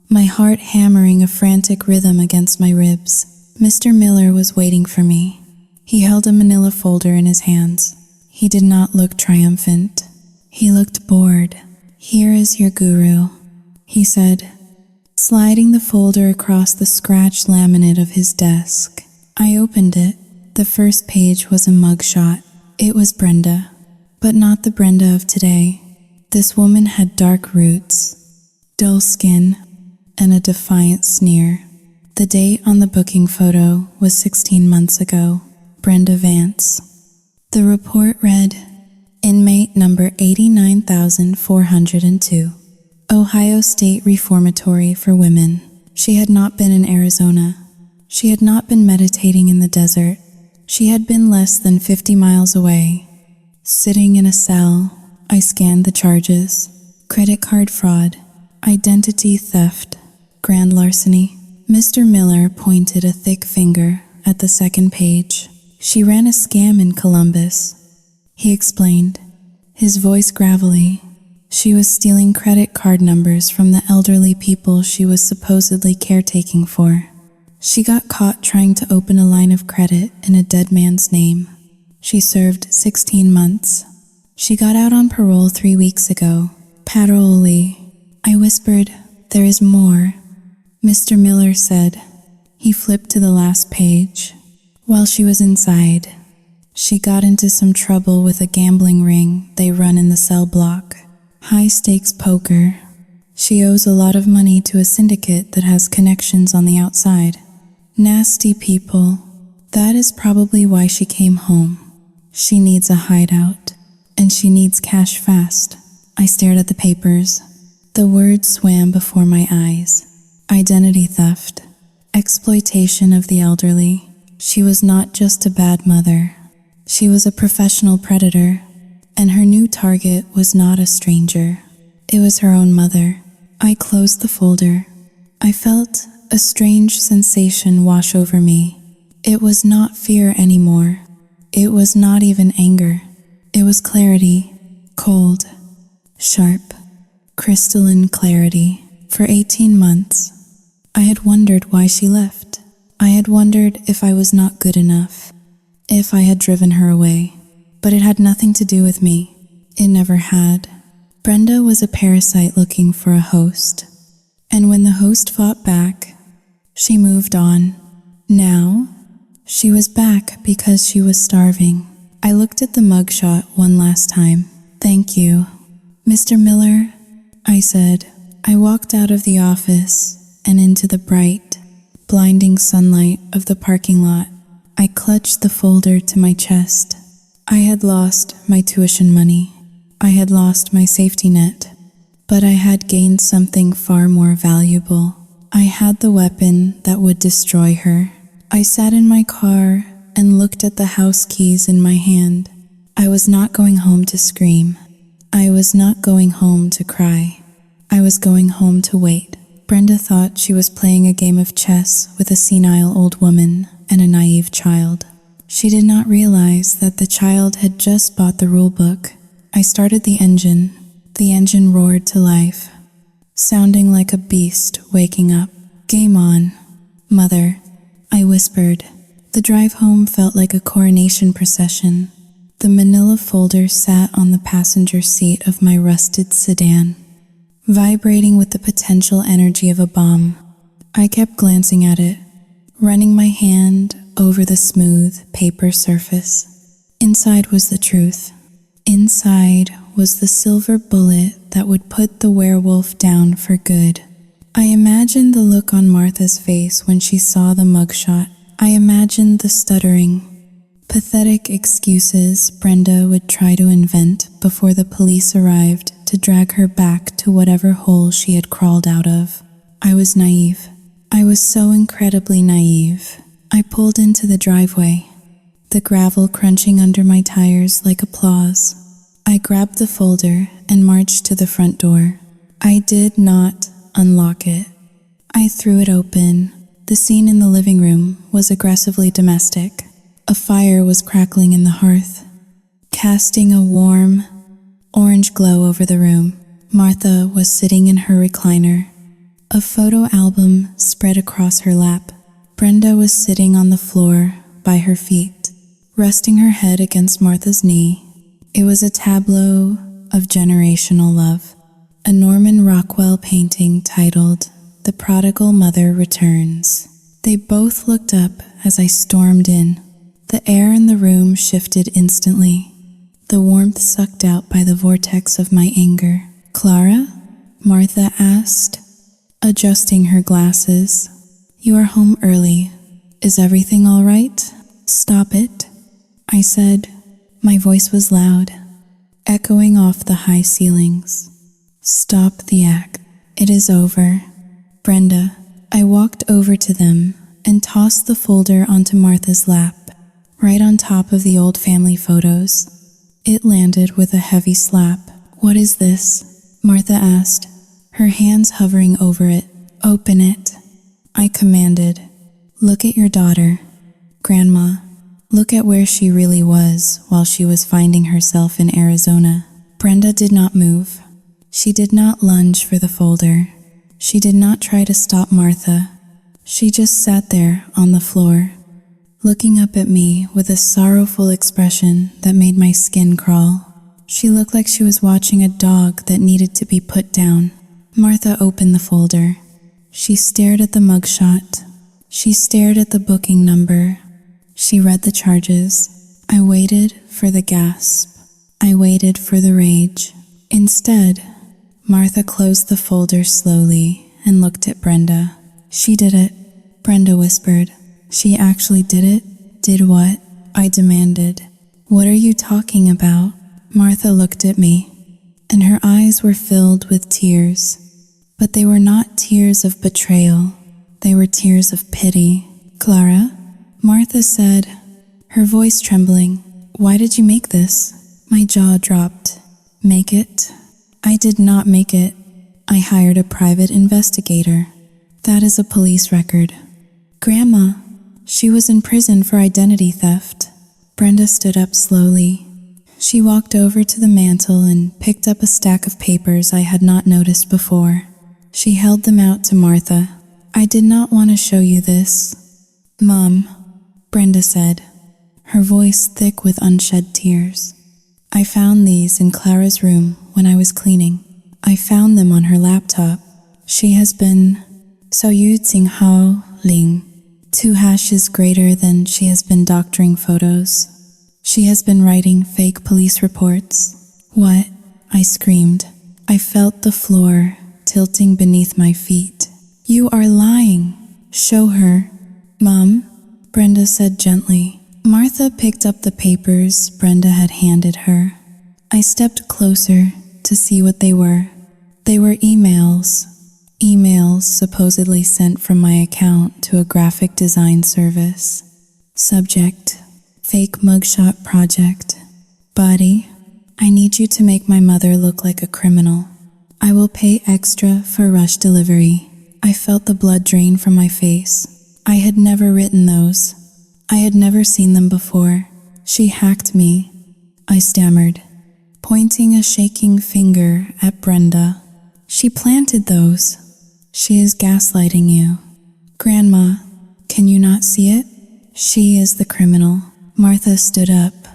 my heart hammering a frantic rhythm against my ribs. Mr. Miller was waiting for me. He held a manila folder in his hands. He did not look triumphant. He looked bored. Here is your guru, he said, sliding the folder across the scratched laminate of his desk. I opened it. The The first page was a mugshot. It was Brenda, but not the Brenda of today. This woman had dark roots, dull skin, and a defiant sneer. The date on the booking photo was 16 months ago. Brenda Vance. The report read, Inmate number 89,402, Ohio State Reformatory for Women. She had not been in Arizona. She had not been meditating in the desert. She had been less than 50 miles away. Sitting in a cell, I scanned the charges. Credit card fraud, identity theft, grand larceny. Mr. Miller pointed a thick finger at the second page. She ran a scam in Columbus, he explained, his voice gravelly. She was stealing credit card numbers from the elderly people she was supposedly caretaking for. She got caught trying to open a line of credit in a dead man's name. She served 16 months. She got out on parole 3 weeks ago. Parole. I whispered, there is more. Mr. Miller said. He flipped to the last page. While she was inside, she got into some trouble with a gambling ring they run in the cell block. High-stakes poker. She owes a lot of money to a syndicate that has connections on the outside. Nasty people. That is probably why she came home. She needs a hideout, and she needs cash fast. I stared at the papers. The words swam before my eyes. Identity theft. Exploitation of the elderly. She was not just a bad mother. She was a professional predator, and her new target was not a stranger. It was her own mother. I closed the folder. I felt a strange sensation wash over me. It was not fear anymore. It was not even anger. It was clarity, cold, sharp, crystalline clarity. For 18 months, I had wondered why she left. I had wondered if I was not good enough, if I had driven her away. But it had nothing to do with me. It never had. Brenda was a parasite looking for a host. And when the host fought back, she moved on. Now, she was back because she was starving. I looked at the mugshot one last time. Thank you. Mr. Miller, I said. I walked out of the office and into the bright, blinding sunlight of the parking lot. I clutched the folder to my chest. I had lost my tuition money. I had lost my safety net. But I had gained something far more valuable. I had the weapon that would destroy her. I sat in my car and looked at the house keys in my hand. I was not going home to scream. I was not going home to cry. I was going home to wait. Brenda thought she was playing a game of chess with a senile old woman and a naive child. She did not realize that the child had just bought the rule book. I started the engine. The engine roared to life, sounding like a beast waking up. Game on, Mother, I whispered. The drive home felt like a coronation procession. The manila folder sat on the passenger seat of my rusted sedan, vibrating with the potential energy of a bomb. I kept glancing at it, running my hand over the smooth paper surface. Inside was the truth. Inside was the silver bullet that would put the werewolf down for good. I imagined the look on Martha's face when she saw the mugshot. I imagined the stuttering, pathetic excuses Brenda would try to invent before the police arrived to drag her back to whatever hole she had crawled out of. I was naive. I was so incredibly naive. I pulled into the driveway, the gravel crunching under my tires like applause. I grabbed the folder and marched to the front door. I did not unlock it. I threw it open. The scene in the living room was aggressively domestic. A fire was crackling in the hearth, casting a warm, orange glow over the room. Martha was sitting in her recliner, a photo album spread across her lap. Brenda was sitting on the floor by her feet, resting her head against Martha's knee. It was a tableau of generational love, a Norman Rockwell painting titled The Prodigal Mother Returns. They both looked up as I stormed in. The air in the room shifted instantly, the warmth sucked out by the vortex of my anger. "Clara?" Martha asked, adjusting her glasses. "You are home early. Is everything all right?" "Stop it," I said. My voice was loud, echoing off the high ceilings. "Stop the act. It is over." "Brenda." I walked over to them and tossed the folder onto Martha's lap, right on top of the old family photos. It landed with a heavy slap. "What is this?" Martha asked, her hands hovering over it. "Open it," I commanded. "Look at your daughter, Grandma. Look at where she really was while she was finding herself in Arizona." Brenda did not move. She did not lunge for the folder. She did not try to stop Martha. She just sat there on the floor, looking up at me with a sorrowful expression that made my skin crawl. She looked like she was watching a dog that needed to be put down. Martha opened the folder. She stared at the mugshot. She stared at the booking number. She read the charges. I waited for the gasp. I waited for the rage. Instead, Martha closed the folder slowly and looked at Brenda. "She did it," Brenda whispered. "She actually did it?" "Did what?" I demanded. "What are you talking about?" Martha looked at me, and her eyes were filled with tears. But they were not tears of betrayal. They were tears of pity. "Clara?" Martha said, her voice trembling. "Why did you make this?" My jaw dropped. "Make it?" I did not make it. I hired a private investigator. That is a police record. "Grandma, she was in prison for identity theft." Brenda stood up slowly. She walked over to the mantel and picked up a stack of papers I had not noticed before. She held them out to Martha. "I did not want to show you this, Mom," Brenda said, her voice thick with unshed tears. "I found these in Clara's room when I was cleaning. I found them on her laptop. She has been so Yuting Hao Ling, 2 hashes greater than she has been doctoring photos. She has been writing fake police reports." "What?" I screamed. I felt the floor tilting beneath my feet. "You are lying. Show her." "Mom," Brenda said gently. Martha picked up the papers Brenda had handed her. I stepped closer to see what they were. They were emails. Emails supposedly sent from my account to a graphic design service. Subject: fake mugshot project. Body: I need you to make my mother look like a criminal. I will pay extra for rush delivery. I felt the blood drain from my face. I had never written those. I had never seen them before. "She hacked me," I stammered, pointing a shaking finger at Brenda. "She planted those. She is gaslighting you. Grandma, can you not see it? She is the criminal." Martha stood up,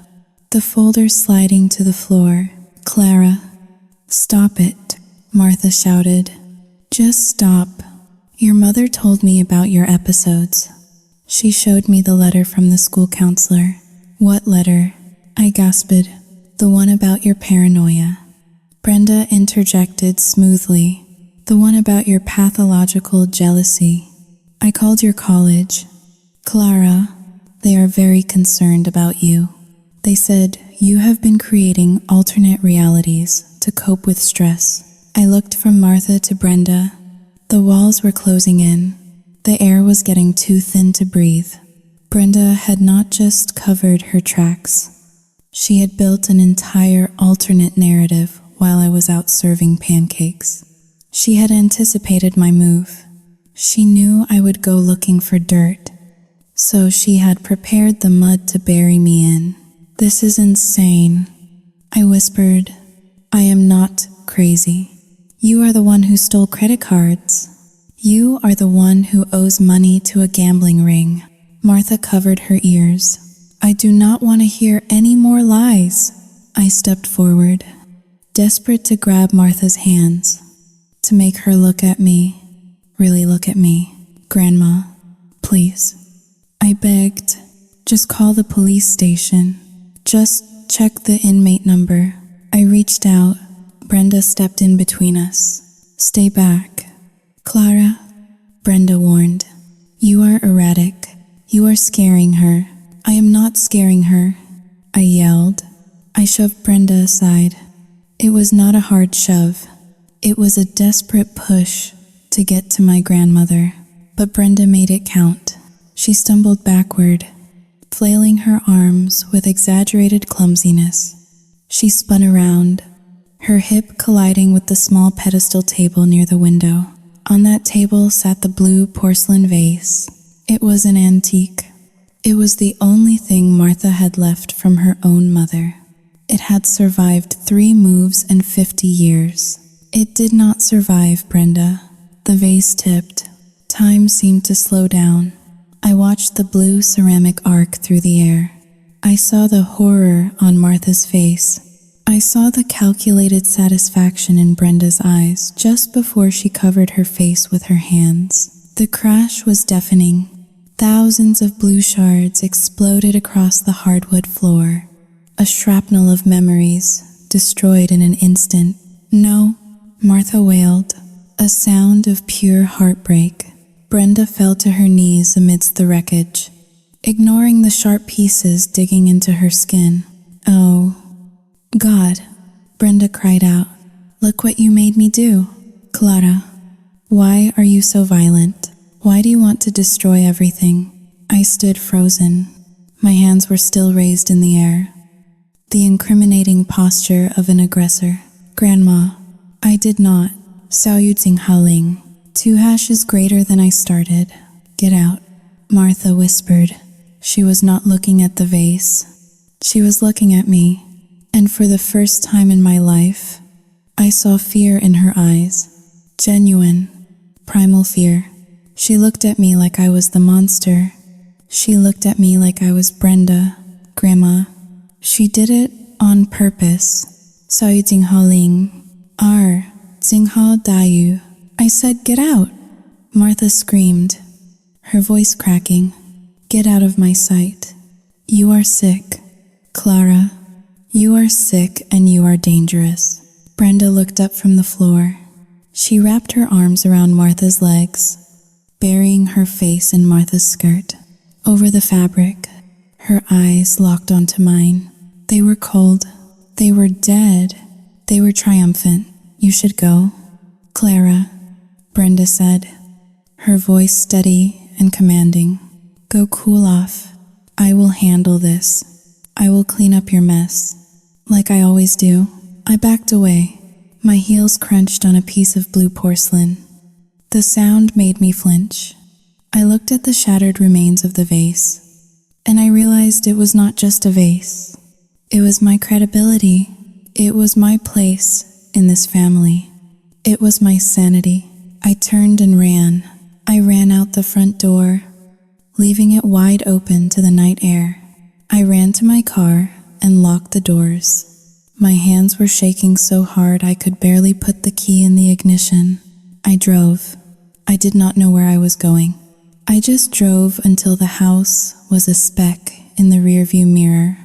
the folder sliding to the floor. "Clara, stop it," Martha shouted. "Just stop. Your mother told me about your episodes." She showed me the letter from the school counselor. "What letter?" I gasped. "The one about your paranoia." Brenda interjected smoothly. "The one about your pathological jealousy. I called your college. Clara, they are very concerned about you. They said you have been creating alternate realities to cope with stress." I looked from Martha to Brenda. The walls were closing in. The air was getting too thin to breathe. Brenda had not just covered her tracks. She had built an entire alternate narrative while I was out serving pancakes. She had anticipated my move. She knew I would go looking for dirt, so she had prepared the mud to bury me in. "This is insane," I whispered. "I am not crazy. You are the one who stole credit cards. You are the one who owes money to a gambling ring." Martha covered her ears. "I do not want to hear any more lies." I stepped forward, desperate to grab Martha's hands, to make her look at me, really look at me. "Grandma, please," I begged. Just call the police station. Just check the inmate number. I reached out. Brenda stepped in between us. Stay back. Clara, Brenda warned. You are erratic. You are scaring her. I am not scaring her, I yelled. I shoved Brenda aside. It was not a hard shove. It was a desperate push to get to my grandmother. But Brenda made it count. She stumbled backward, flailing her arms with exaggerated clumsiness. She spun around, her hip colliding with the small pedestal table near the window. On that table sat the blue porcelain vase. It was an antique. It was the only thing Martha had left from her own mother. It had survived 3 moves and 50 years. It did not survive Brenda. The vase tipped. Time seemed to slow down. I watched the blue ceramic arc through the air. I saw the horror on Martha's face. I saw the calculated satisfaction in Brenda's eyes just before she covered her face with her hands. The crash was deafening. Thousands of blue shards exploded across the hardwood floor. A shrapnel of memories, destroyed in an instant. No, Martha wailed, a sound of pure heartbreak. Brenda fell to her knees amidst the wreckage, ignoring the sharp pieces digging into her skin. Oh, God, Brenda cried out. Look what you made me do. Clara, why are you so violent? Why do you want to destroy everything? I stood frozen. My hands were still raised in the air. The incriminating posture of an aggressor. Grandma, I did not. Sao Yu Tsing Haoling. 2 hashes greater than I started. Get out, Martha whispered. She was not looking at the vase. She was looking at me, and for the first time in my life, I saw fear in her eyes. Genuine, primal fear. She looked at me like I was the monster. She looked at me like I was Brenda, Grandma. She did it on purpose. Sao Yu Tsing Haoling. Tsing Hao Dayu. I said, get out. Martha screamed, her voice cracking. Get out of my sight. You are sick, Clara. You are sick and you are dangerous. Brenda looked up from the floor. She wrapped her arms around Martha's legs, burying her face in Martha's skirt. Over the fabric, her eyes locked onto mine. They were cold. They were dead. They were triumphant. You should go. Clara, Brenda said, her voice steady and commanding. Go cool off. I will handle this. I will clean up your mess. Like I always do. I backed away. My heels crunched on a piece of blue porcelain. The sound made me flinch. I looked at the shattered remains of the vase, and I realized it was not just a vase. It was my credibility. It was my place in this family. It was my sanity. I turned and ran. I ran out the front door, leaving it wide open to the night air. I ran to my car and locked the doors. My hands were shaking so hard I could barely put the key in the ignition. I drove. I did not know where I was going. I just drove until the house was a speck in the rearview mirror,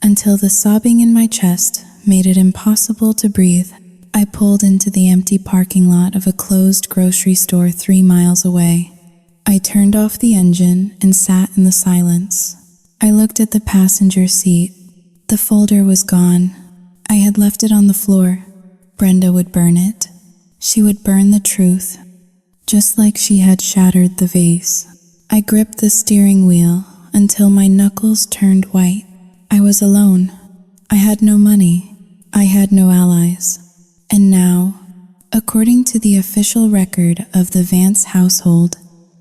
until the sobbing in my chest made it impossible to breathe. I pulled into the empty parking lot of a closed grocery store 3 miles away. I turned off the engine and sat in the silence. I looked at the passenger seat. The folder was gone. I had left it on the floor. Brenda would burn it. She would burn the truth, just like she had shattered the vase. I gripped the steering wheel until my knuckles turned white. I was alone. I had no money. I had no allies. And now, according to the official record of the Vance household,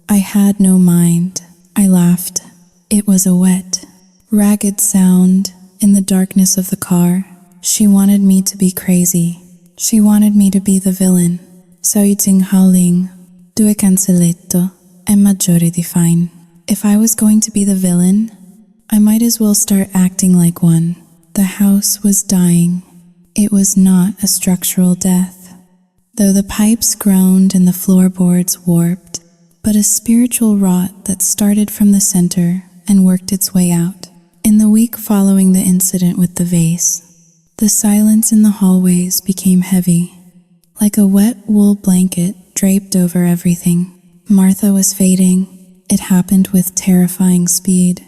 I had no mind. I laughed. It was a wet, ragged sound in the darkness of the car. She wanted me to be crazy. She wanted me to be the villain. Sao Yu Tsing Haoling, due cancelletto, è maggiore di fine. If I was going to be the villain, I might as well start acting like one. The house was dying. It was not a structural death, though the pipes groaned and the floorboards warped, but a spiritual rot that started from the center and worked its way out. In the week following the incident with the vase, the silence in the hallways became heavy, like a wet wool blanket draped over everything. Martha was fading. It happened with terrifying speed.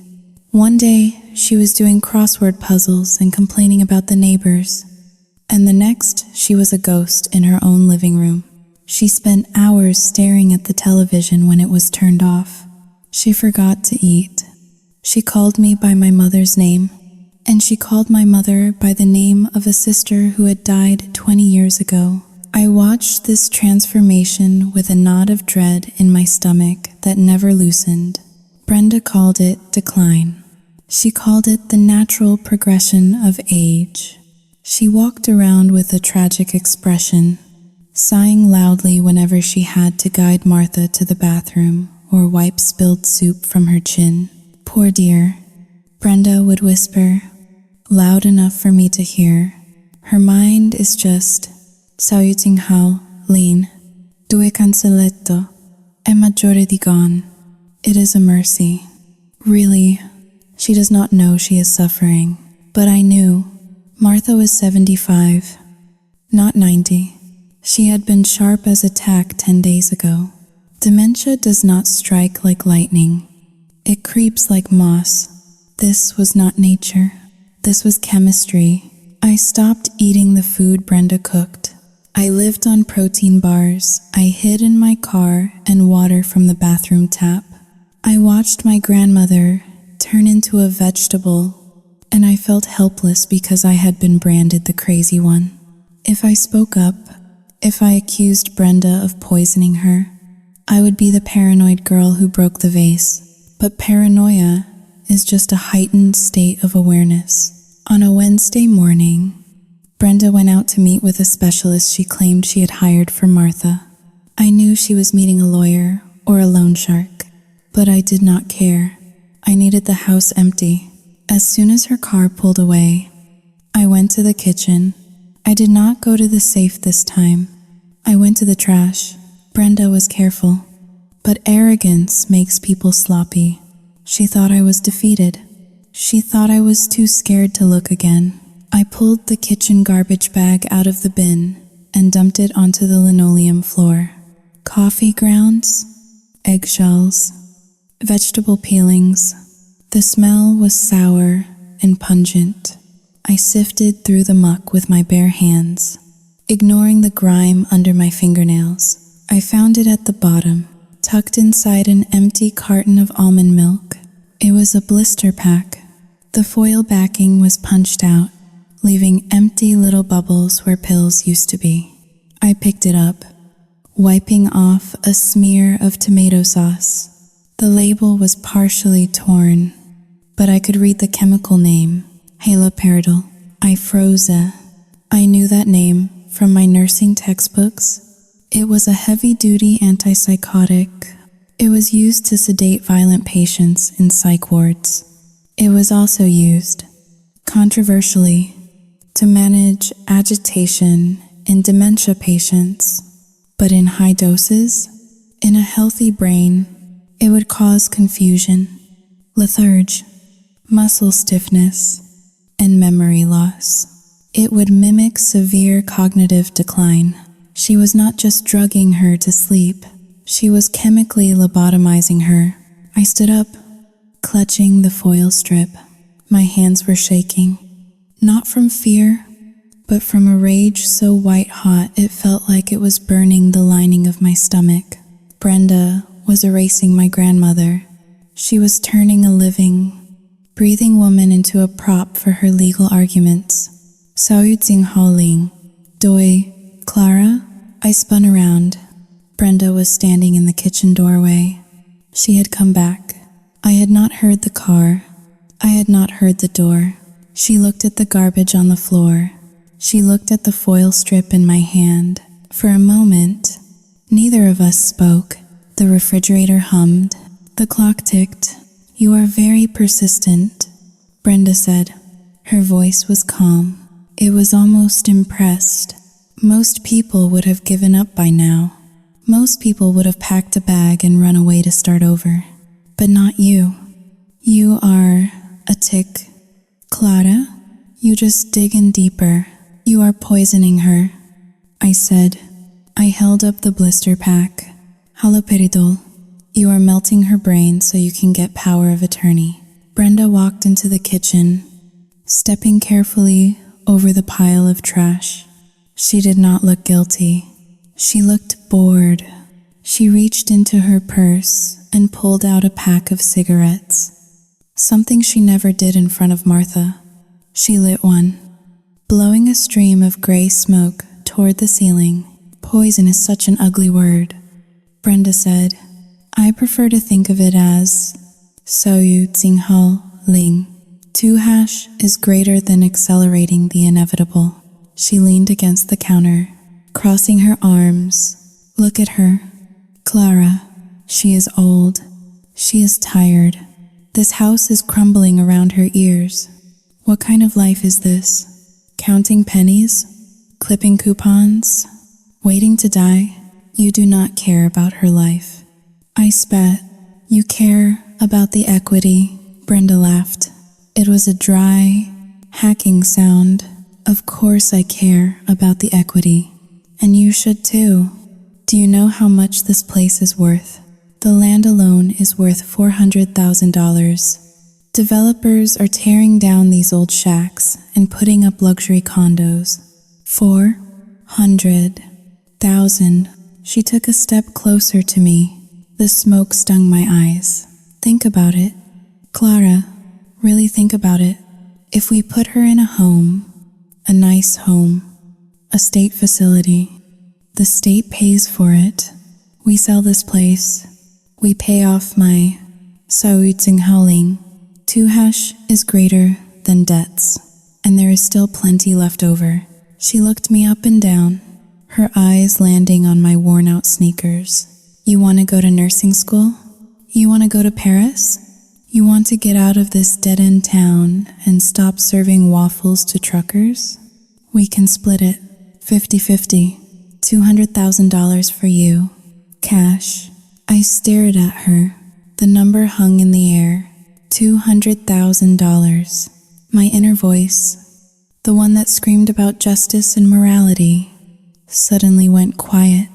One day, she was doing crossword puzzles and complaining about the neighbors, and the next, she was a ghost in her own living room. She spent hours staring at the television when it was turned off. She forgot to eat. She called me by my mother's name, and she called my mother by the name of a sister who had died 20 years ago. I watched this transformation with a knot of dread in my stomach that never loosened. Brenda called it decline. She called it the natural progression of age. She walked around with a tragic expression, sighing loudly whenever she had to guide Martha to the bathroom or wipe spilled soup from her chin. Poor dear, Brenda would whisper, loud enough for me to hear. Her mind is just, saluting how, lean, due cancelletto, è maggiore di gone. It is a mercy. Really, she does not know she is suffering. But I knew. Martha was 75, not 90. She had been sharp as a tack 10 days ago. Dementia does not strike like lightning. It creeps like moss. This was not nature. This was chemistry. I stopped eating the food Brenda cooked. I lived on protein bars. I hid in my car and water from the bathroom tap. I watched my grandmother turn into a vegetable, and I felt helpless because I had been branded the crazy one. If I spoke up, if I accused Brenda of poisoning her, I would be the paranoid girl who broke the vase. But paranoia is just a heightened state of awareness. On a Wednesday morning, Brenda went out to meet with a specialist she claimed she had hired for Martha. I knew she was meeting a lawyer or a loan shark, but I did not care. I needed the house empty. As soon as her car pulled away, I went to the kitchen. I did not go to the safe this time. I went to the trash. Brenda was careful, but arrogance makes people sloppy. She thought I was defeated. She thought I was too scared to look again. I pulled the kitchen garbage bag out of the bin and dumped it onto the linoleum floor. Coffee grounds, eggshells, vegetable peelings. The smell was sour and pungent. I sifted through the muck with my bare hands, ignoring the grime under my fingernails. I found it at the bottom, tucked inside an empty carton of almond milk. It was a blister pack. The foil backing was punched out, leaving empty little bubbles where pills used to be. I picked it up, wiping off a smear of tomato sauce. The label was partially torn, but I could read the chemical name, haloperidol. I froze. I knew that name from my nursing textbooks. It was a heavy-duty antipsychotic. It was used to sedate violent patients in psych wards. It was also used, controversially, to manage agitation in dementia patients. But in high doses, in a healthy brain, it would cause confusion, lethargy, muscle stiffness, and memory loss. It would mimic severe cognitive decline. She was not just drugging her to sleep. She was chemically lobotomizing her. I stood up, clutching the foil strip. My hands were shaking, not from fear, but from a rage so white-hot it felt like it was burning the lining of my stomach. Brenda was erasing my grandmother. She was turning a living, breathing woman into a prop for her legal arguments. Saoyutsing Doi, Clara? I spun around. Brenda was standing in the kitchen doorway. She had come back. I had not heard the car. I had not heard the door. She looked at the garbage on the floor. She looked at the foil strip in my hand. For a moment, neither of us spoke. The refrigerator hummed. The clock ticked. "You are very persistent," Brenda said. Her voice was calm. It was almost impressed. Most people would have given up by now. Most people would have packed a bag and run away to start over. But not you. You tick. Clara, you just dig in deeper. You are poisoning her, I said. I held up the blister pack. Haloperidol. You are melting her brain so you can get power of attorney. Brenda walked into the kitchen, stepping carefully over the pile of trash. She did not look guilty. She looked bored. She reached into her purse and pulled out a pack of cigarettes, something she never did in front of Martha. She lit one, blowing a stream of gray smoke toward the ceiling. Poison is such an ugly word, Brenda said. I prefer to think of it as Soyu Tsinghal Ling. 2 hash is greater than accelerating the inevitable. She leaned against the counter, crossing her arms. Look at her. Clara. She is old. She is tired. This house is crumbling around her ears. What kind of life is this? Counting pennies? Clipping coupons? Waiting to die? You do not care about her life. I spat. You care about the equity, Brenda laughed. It was a dry, hacking sound. Of course I care about the equity. And you should too. Do you know how much this place is worth? The land alone is worth $400,000. Developers are tearing down these old shacks and putting up luxury condos. 400,000. She took a step closer to me. The smoke stung my eyes. Think about it. Clara, really think about it. If we put her in a home, a nice home, a state facility, the state pays for it. We sell this place. We pay off my Saoyutsinghao. 2 hash is greater than debts, and there is still plenty left over. She looked me up and down, her eyes landing on my worn-out sneakers. You want to go to nursing school? You want to go to Paris? You want to get out of this dead-end town and stop serving waffles to truckers? We can split it, 50-50. $200,000 for you. Cash. I stared at her. The number hung in the air. $200,000. My inner voice, the one that screamed about justice and morality, suddenly went quiet.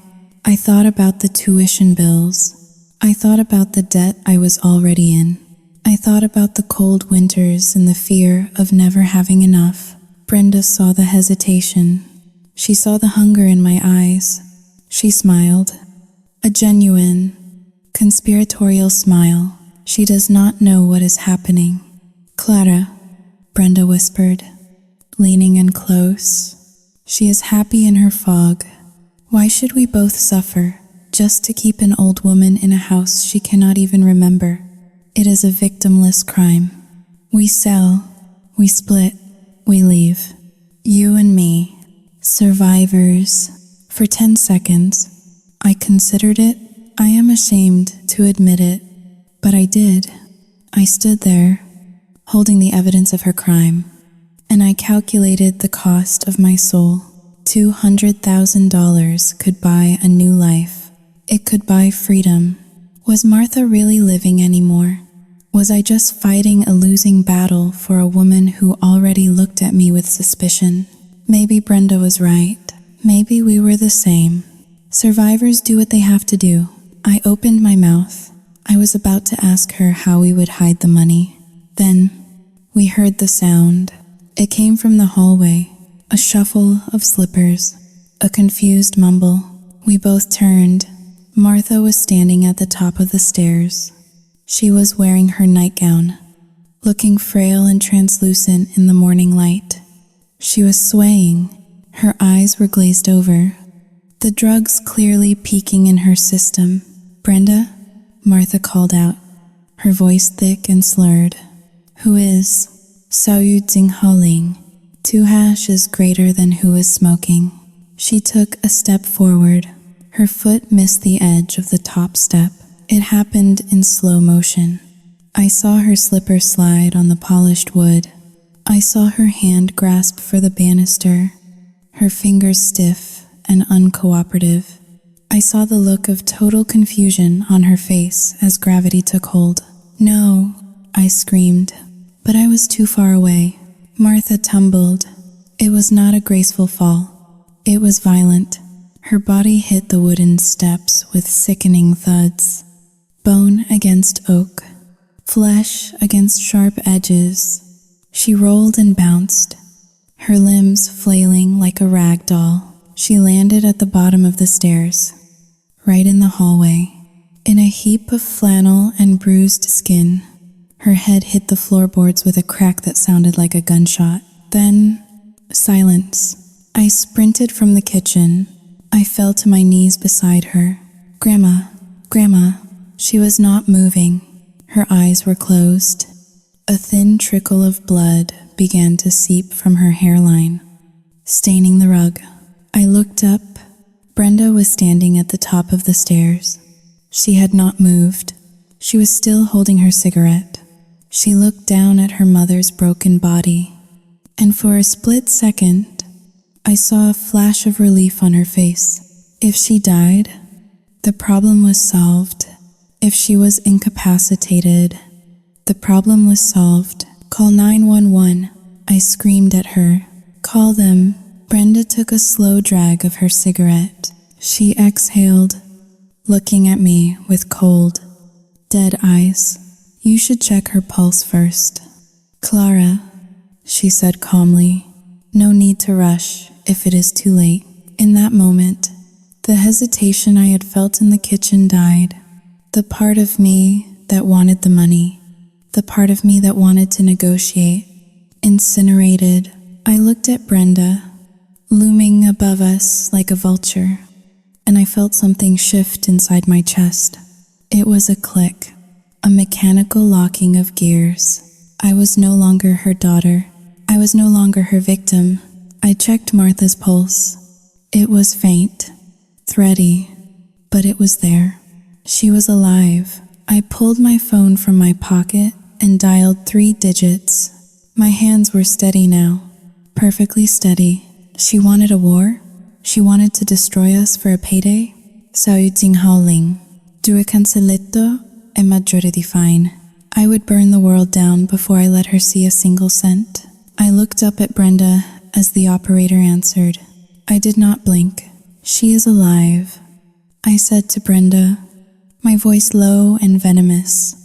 I thought about the tuition bills. I thought about the debt I was already in. I thought about the cold winters and the fear of never having enough. Brenda saw the hesitation. She saw the hunger in my eyes. She smiled. A genuine, conspiratorial smile. She does not know what is happening. Clara, Brenda whispered, leaning in close. She is happy in her fog. Why should we both suffer just to keep an old woman in a house she cannot even remember? It is a victimless crime. We sell, we split, we leave. You and me, survivors. For 10 seconds, I considered it. I am ashamed to admit it, but I did. I stood there, holding the evidence of her crime, and I calculated the cost of my soul. $200,000 could buy a new life. It could buy freedom. Was Martha really living anymore? Was I just fighting a losing battle for a woman who already looked at me with suspicion? Maybe Brenda was right. Maybe we were the same. Survivors do what they have to do. I opened my mouth. I was about to ask her how we would hide the money. Then, we heard the sound. It came from the hallway. A shuffle of slippers. A confused mumble. We both turned. Martha was standing at the top of the stairs. She was wearing her nightgown, looking frail and translucent in the morning light. She was swaying. Her eyes were glazed over, the drugs clearly peaking in her system. Brenda? Martha called out, her voice thick and slurred. Who is Saoyutsinghao? 2 hash is greater than who is smoking. She took a step forward. Her foot missed the edge of the top step. It happened in slow motion. I saw her slipper slide on the polished wood. I saw her hand grasp for the banister, her fingers stiff and uncooperative. I saw the look of total confusion on her face as gravity took hold. No, I screamed. but I was too far away. Martha tumbled. It was not a graceful fall. It was violent. Her body hit the wooden steps with sickening thuds. Bone against oak, flesh against sharp edges. She rolled and bounced, her limbs flailing like a rag doll. She landed at the bottom of the stairs, right in the hallway, in a heap of flannel and bruised skin. Her head hit the floorboards with a crack that sounded like a gunshot. Then, silence. I sprinted from the kitchen. I fell to my knees beside her. Grandma, Grandma. She was not moving. Her eyes were closed. A thin trickle of blood began to seep from her hairline, staining the rug. I looked up. Brenda was standing at the top of the stairs. She had not moved. She was still holding her cigarette. She looked down at her mother's broken body, and for a split second, I saw a flash of relief on her face. If she died, the problem was solved. If she was incapacitated, the problem was solved. Call 911, I screamed at her. Call them. Brenda took a slow drag of her cigarette. She exhaled, looking at me with cold, dead eyes. You should check her pulse first. Clara, she said calmly, no need to rush if it is too late. In that moment, the hesitation I had felt in the kitchen died. The part of me that wanted the money, the part of me that wanted to negotiate, incinerated. I looked at Brenda, looming above us like a vulture, and I felt something shift inside my chest. It was a click, a mechanical locking of gears. I was no longer her daughter. I was no longer her victim. I checked Martha's pulse. It was faint, thready, but it was there. She was alive. I pulled my phone from my pocket and dialed 3 digits. My hands were steady now, perfectly steady. She wanted a war? She wanted to destroy us for a payday? Sao Jing Hao Ling. Due cancelletto e maggiore di fine. I would burn the world down before I let her see a single cent. I looked up at Brenda as the operator answered. I did not blink. She is alive, I said to Brenda, my voice low and venomous,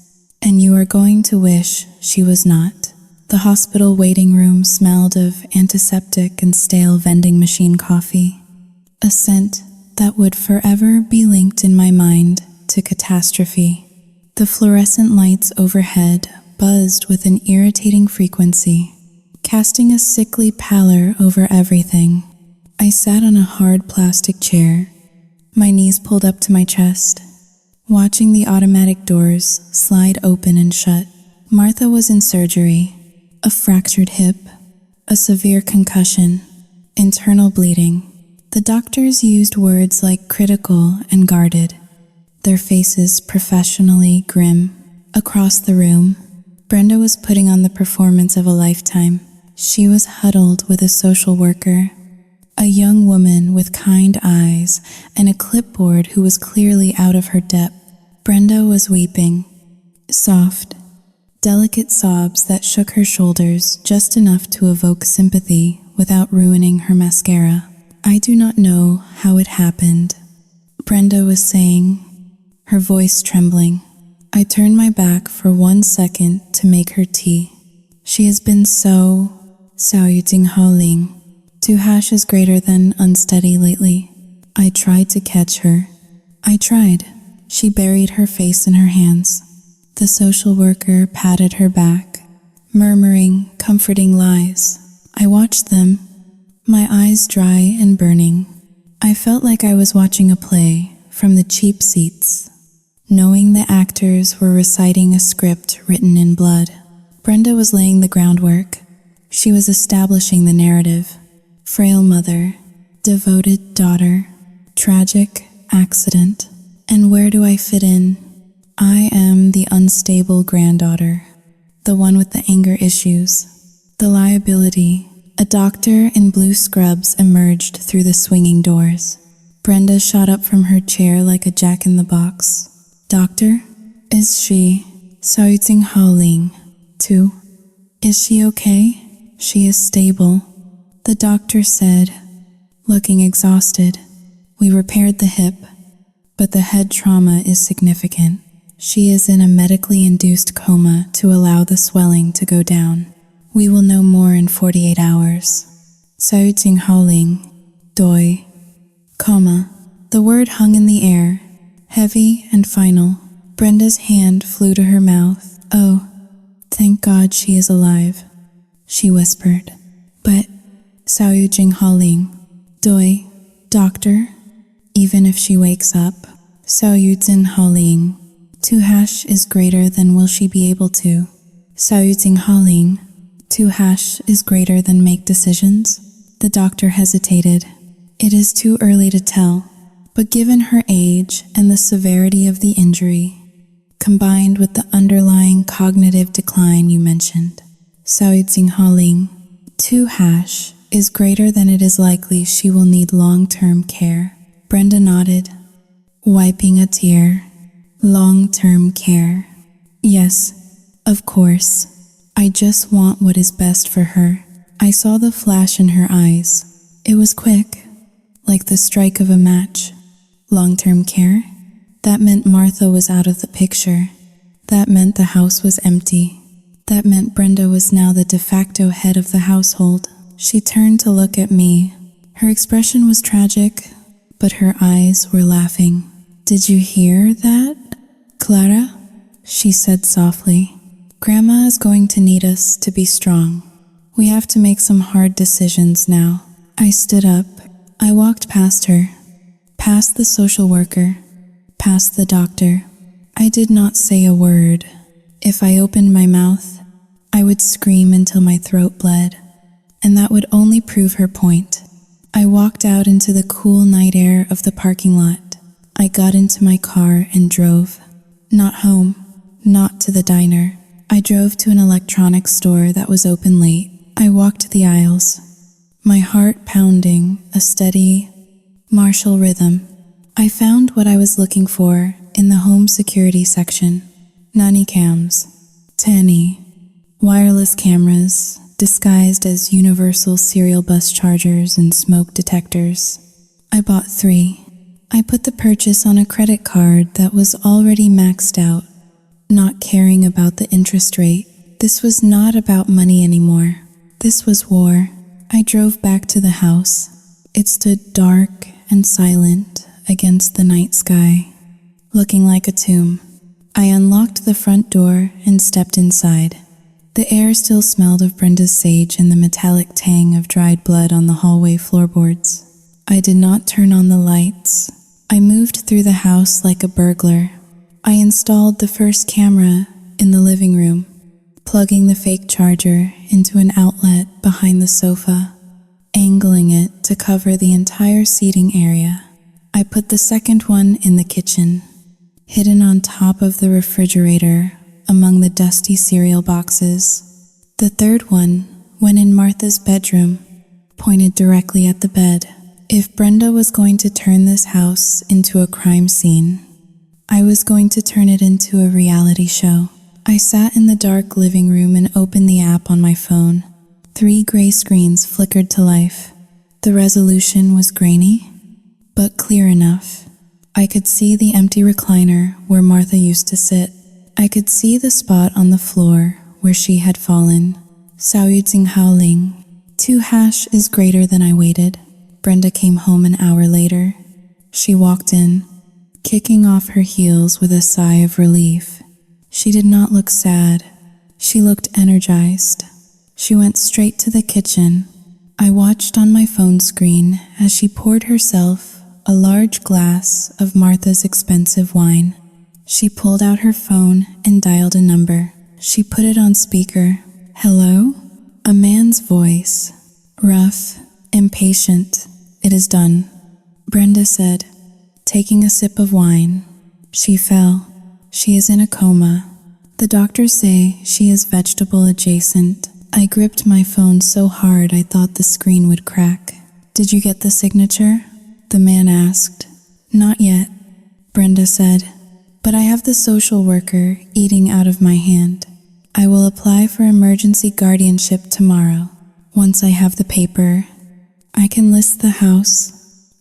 and you are going to wish she was not. The hospital waiting room smelled of antiseptic and stale vending machine coffee, a scent that would forever be linked in my mind to catastrophe. The fluorescent lights overhead buzzed with an irritating frequency, casting a sickly pallor over everything. I sat on a hard plastic chair, my knees pulled up to my chest, watching the automatic doors slide open and shut. Martha was in surgery, a fractured hip, a severe concussion, internal bleeding. The doctors used words like critical and guarded, their faces professionally grim. Across the room, Brenda was putting on the performance of a lifetime. She was huddled with a social worker, a young woman with kind eyes and a clipboard who was clearly out of her depth. Brenda was weeping, soft, delicate sobs that shook her shoulders just enough to evoke sympathy without ruining her mascara. I do not know how it happened, Brenda was saying, her voice trembling. I turned my back for 1 second to make her tea. She has been so Sao Jing Hao Ling. 2 hashes greater than unsteady lately. I tried to catch her. I tried. She buried her face in her hands. The social worker patted her back, murmuring comforting lies. I watched them, my eyes dry and burning. I felt like I was watching a play from the cheap seats, knowing the actors were reciting a script written in blood. Brenda was laying the groundwork. She was establishing the narrative. Frail mother, devoted daughter, tragic accident. And where do I fit in? I am the unstable granddaughter, the one with the anger issues, the liability. A doctor in blue scrubs emerged through the swinging doors. Brenda shot up from her chair like a jack-in-the-box. Doctor? Is she Sao Jing Hao Ling, too? Is she okay? She is stable, the doctor said, looking exhausted. We repaired the hip, but the head trauma is significant. She is in a medically induced coma to allow the swelling to go down. We will know more in 48 hours. Saoting Haoling, Doi. Coma. The word hung in the air, heavy and final. Brenda's hand flew to her mouth. Oh, thank God she is alive, she whispered. But, Saoting Haoling, Doi, doctor, even if she wakes up, Saoting Haoling, 2 hash is greater than will she be able to. Saoting Haoling, 2 hash is greater than make decisions? The doctor hesitated. It is too early to tell, but given her age and the severity of the injury, combined with the underlying cognitive decline you mentioned, Saoting Haoling, 2 hash is greater than it is likely she will need long-term care. Brenda nodded, wiping a tear. Long-term care. Yes, of course. I just want what is best for her. I saw the flash in her eyes. It was quick, like the strike of a match. Long-term care? That meant Martha was out of the picture. That meant the house was empty. That meant Brenda was now the de facto head of the household. She turned to look at me. Her expression was tragic, but her eyes were laughing. Did you hear that, Clara? She said softly. Grandma is going to need us to be strong. We have to make some hard decisions now. I stood up. I walked past her, past the social worker, past the doctor. I did not say a word. If I opened my mouth, I would scream until my throat bled, and that would only prove her point. I walked out into the cool night air of the parking lot. I got into my car and drove. Not home, not to the diner. I drove to an electronics store that was open late. I walked the aisles, my heart pounding a steady, martial rhythm. I found what I was looking for in the home security section. Nanny cams, Tanny, wireless cameras disguised as universal serial bus chargers and smoke detectors. I bought 3. I put the purchase on a credit card that was already maxed out, not caring about the interest rate. This was not about money anymore. This was war. I drove back to the house. It stood dark and silent against the night sky, looking like a tomb. I unlocked the front door and stepped inside. The air still smelled of Brenda's sage and the metallic tang of dried blood on the hallway floorboards. I did not turn on the lights. I moved through the house like a burglar. I installed the first camera in the living room, plugging the fake charger into an outlet behind the sofa, angling it to cover the entire seating area. I put the second one in the kitchen, hidden on top of the refrigerator among the dusty cereal boxes. The third one went in Martha's bedroom, pointed directly at the bed. If Brenda was going to turn this house into a crime scene, I was going to turn it into a reality show. I sat in the dark living room and opened the app on my phone. 3 gray screens flickered to life. The resolution was grainy, but clear enough. I could see the empty recliner where Martha used to sit. I could see the spot on the floor where she had fallen. Saoting Haoling, 2 hash is greater than I waited. Brenda came home an hour later. She walked in, kicking off her heels with a sigh of relief. She did not look sad. She looked energized. She went straight to the kitchen. I watched on my phone screen as she poured herself a large glass of Martha's expensive wine. She pulled out her phone and dialed a number. She put it on speaker. Hello? A man's voice, rough, impatient. It is done, Brenda said, taking a sip of wine. She fell. She is in a coma. The doctors say she is vegetable adjacent. I gripped my phone so hard I thought the screen would crack. Did you get the signature? The man asked. Not yet, Brenda said, but I have the social worker eating out of my hand. I will apply for emergency guardianship tomorrow. Once I have the paper, I can list the house.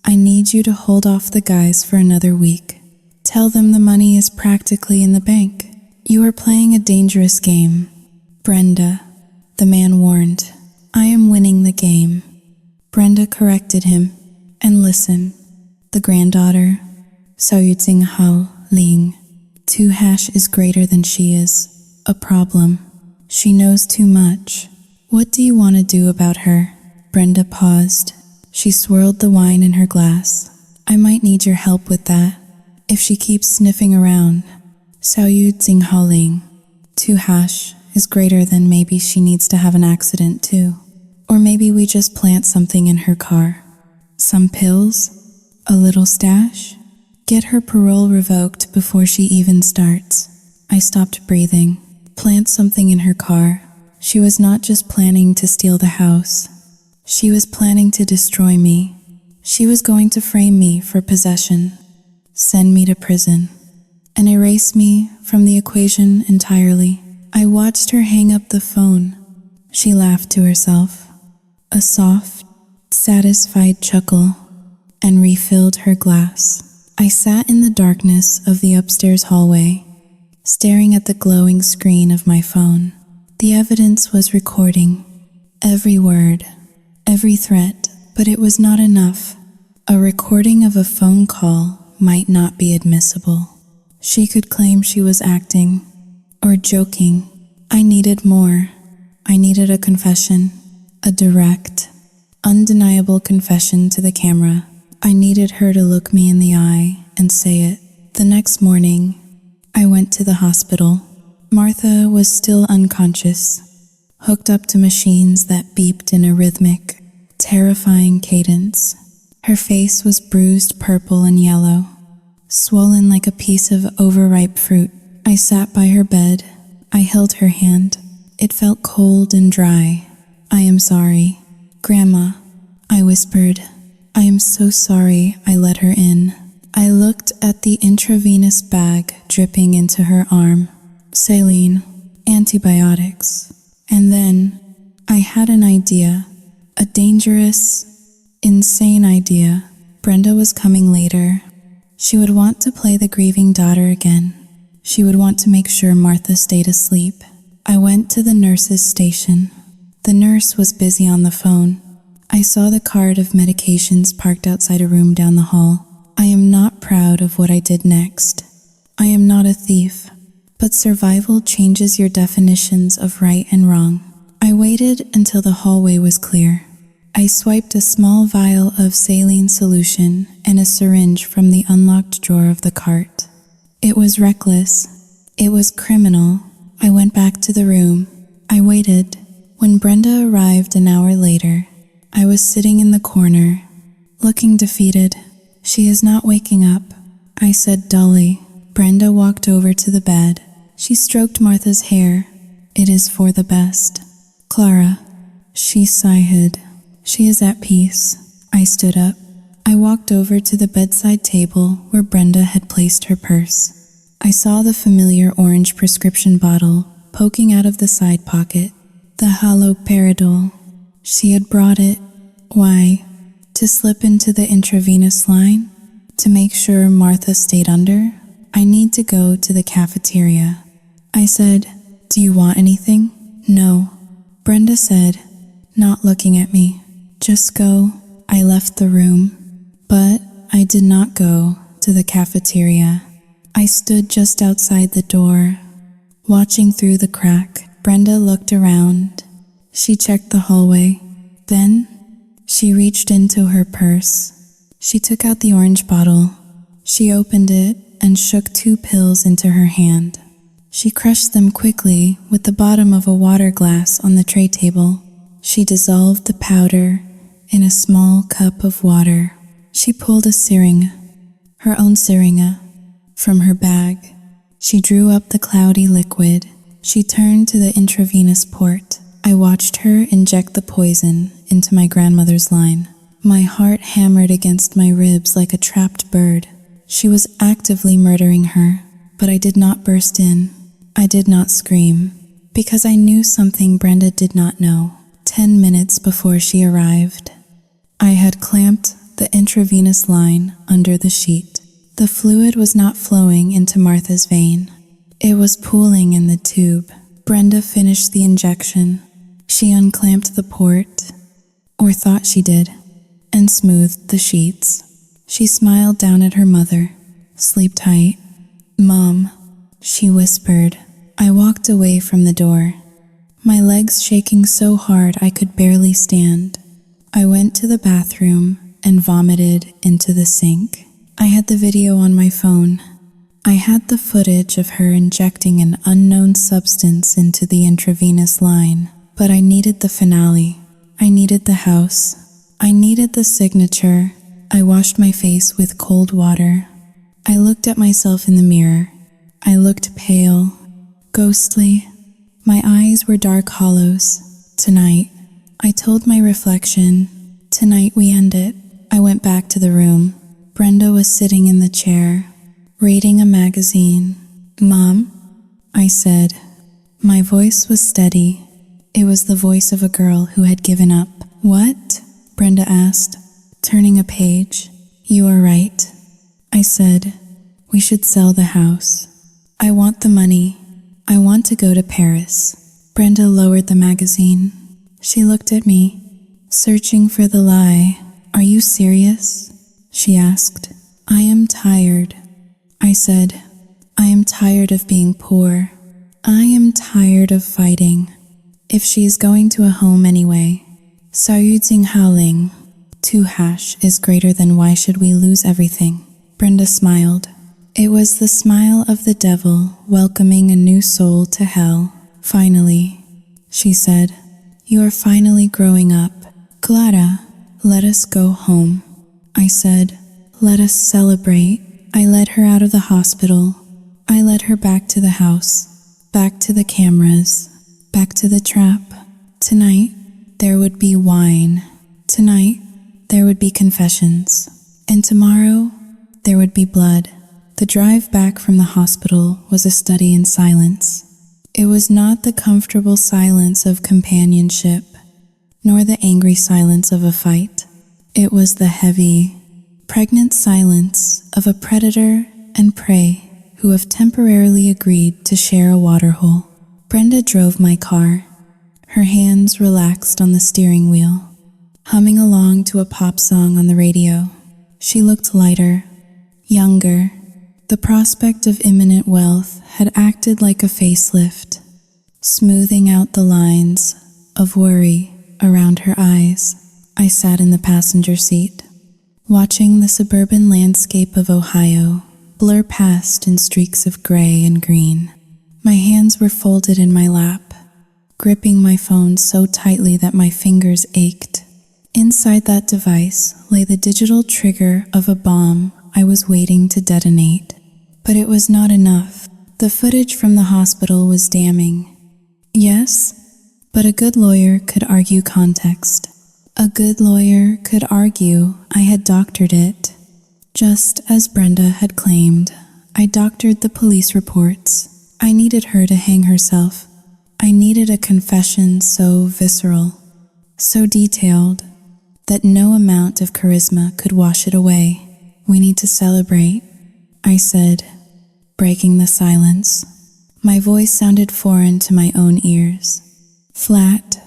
I need you to hold off the guys for another week. Tell them the money is practically in the bank. You are playing a dangerous game. Brenda, the man warned. I am winning the game. Brenda corrected him. And listen, the granddaughter, Saoyuting Hao Ling, 2 is greater than she is. A problem. She knows too much. What do you want to do about her? Brenda paused. She swirled the wine in her glass. I might need your help with that. If she keeps sniffing around. Saoyuting Hao Ling, 2 is greater than maybe she needs to have an accident too. Or maybe we just plant something in her car. Some pills? A little stash? Get her parole revoked before she even starts. I stopped breathing. Plant something in her car. She was not just planning to steal the house. She was planning to destroy me. She was going to frame me for possession, send me to prison, and erase me from the equation entirely. I watched her hang up the phone. She laughed to herself, a soft, satisfied chuckle, and refilled her glass. I sat in the darkness of the upstairs hallway, staring at the glowing screen of my phone. The evidence was recording every word, every threat, but it was not enough. A recording of a phone call might not be admissible. She could claim she was acting or joking. I needed more. I needed a confession, a direct, undeniable confession to the camera. I needed her to look me in the eye and say it. The next morning, I went to the hospital. Martha was still unconscious, hooked up to machines that beeped in a rhythmic, terrifying cadence. Her face was bruised purple and yellow, swollen like a piece of overripe fruit. I sat by her bed. I held her hand. It felt cold and dry. I am sorry, Grandma, I whispered. I am so sorry I let her in. I looked at the intravenous bag dripping into her arm. Saline, antibiotics. And then I had an idea, a dangerous, insane idea. Brenda was coming later. She would want to play the grieving daughter again. She would want to make sure Martha stayed asleep. I went to the nurse's station. The nurse was busy on the phone. I saw the cart of medications parked outside a room down the hall. I am not proud of what I did next. I am not a thief, but survival changes your definitions of right and wrong. I waited until the hallway was clear. I swiped a small vial of saline solution and a syringe from the unlocked drawer of the cart. It was reckless. It was criminal. I went back to the room. I waited. When Brenda arrived an hour later, I was sitting in the corner, looking defeated. She is not waking up, I said dully. Brenda walked over to the bed. She stroked Martha's hair. It is for the best. Clara, she sighed. She is at peace. I stood up. I walked over to the bedside table where Brenda had placed her purse. I saw the familiar orange prescription bottle poking out of the side pocket. The haloperidol. She had brought it. Why? To slip into the intravenous line? To make sure Martha stayed under? I need to go to the cafeteria. I said, do you want anything? No. Brenda said, not looking at me. Just go. I left the room, but I did not go to the cafeteria. I stood just outside the door, watching through the crack. Brenda looked around. She checked the hallway. Then, she reached into her purse. She took out the orange bottle. She opened it and shook 2 pills into her hand. She crushed them quickly with the bottom of a water glass on the tray table. She dissolved the powder in a small cup of water. She pulled a syringe, her own syringe, from her bag. She drew up the cloudy liquid. She turned to the intravenous port. I watched her inject the poison into my grandmother's line. My heart hammered against my ribs like a trapped bird. She was actively murdering her, but I did not burst in. I did not scream. because I knew something Brenda did not know. 10 minutes before she arrived, I had clamped the intravenous line under the sheet. The fluid was not flowing into Martha's vein. It was pooling in the tube. Brenda finished the injection. She unclamped the port, or thought she did, and smoothed the sheets. She smiled down at her mother. "Sleep tight." "Mom," she whispered. I walked away from the door, my legs shaking so hard I could barely stand. I went to the bathroom and vomited into the sink. I had the video on my phone. I had the footage of her injecting an unknown substance into the intravenous line, but I needed the finale. I needed the house. I needed the signature. I washed my face with cold water. I looked at myself in the mirror. I looked pale, ghostly. My eyes were dark hollows. Tonight, I told my reflection, tonight we end it. I went back to the room. Brenda was sitting in the chair, reading a magazine. "Mom," I said. My voice was steady. It was the voice of a girl who had given up. "What?" Brenda asked, turning a page. "You are right," I said. "We should sell the house. I want the money. I want to go to Paris." Brenda lowered the magazine. She looked at me, searching for the lie. "Are you serious?" she asked. "I am tired," I said. "I am tired of being poor. I am tired of fighting. If she is going to a home anyway, 少于静好令, 2# is greater than why should we lose everything." Brenda smiled. It was the smile of the devil welcoming a new soul to hell. "Finally," she said. "You are finally growing up. Clara, let us go home." I said, "Let us celebrate." I led her out of the hospital. I led her back to the house, back to the cameras, back to the trap. Tonight, there would be wine. Tonight, there would be confessions. And tomorrow, there would be blood. The drive back from the hospital was a study in silence. It was not the comfortable silence of companionship, nor the angry silence of a fight. It was the heavy, pregnant silence of a predator and prey who have temporarily agreed to share a waterhole. Brenda drove my car. Her hands relaxed on the steering wheel, humming along to a pop song on the radio. She looked lighter, younger. The prospect of imminent wealth had acted like a facelift, smoothing out the lines of worry around her eyes. I sat in the passenger seat, watching the suburban landscape of Ohio blur past in streaks of gray and green. My hands were folded in my lap, gripping my phone so tightly that my fingers ached. Inside that device lay the digital trigger of a bomb I was waiting to detonate. But it was not enough. The footage from the hospital was damning. Yes, but a good lawyer could argue context. A good lawyer could argue I had doctored it. Just as Brenda had claimed, I doctored the police reports. I needed her to hang herself. I needed a confession so visceral, so detailed, that no amount of charisma could wash it away. "We need to celebrate," I said, breaking the silence. My voice sounded foreign to my own ears. Flat,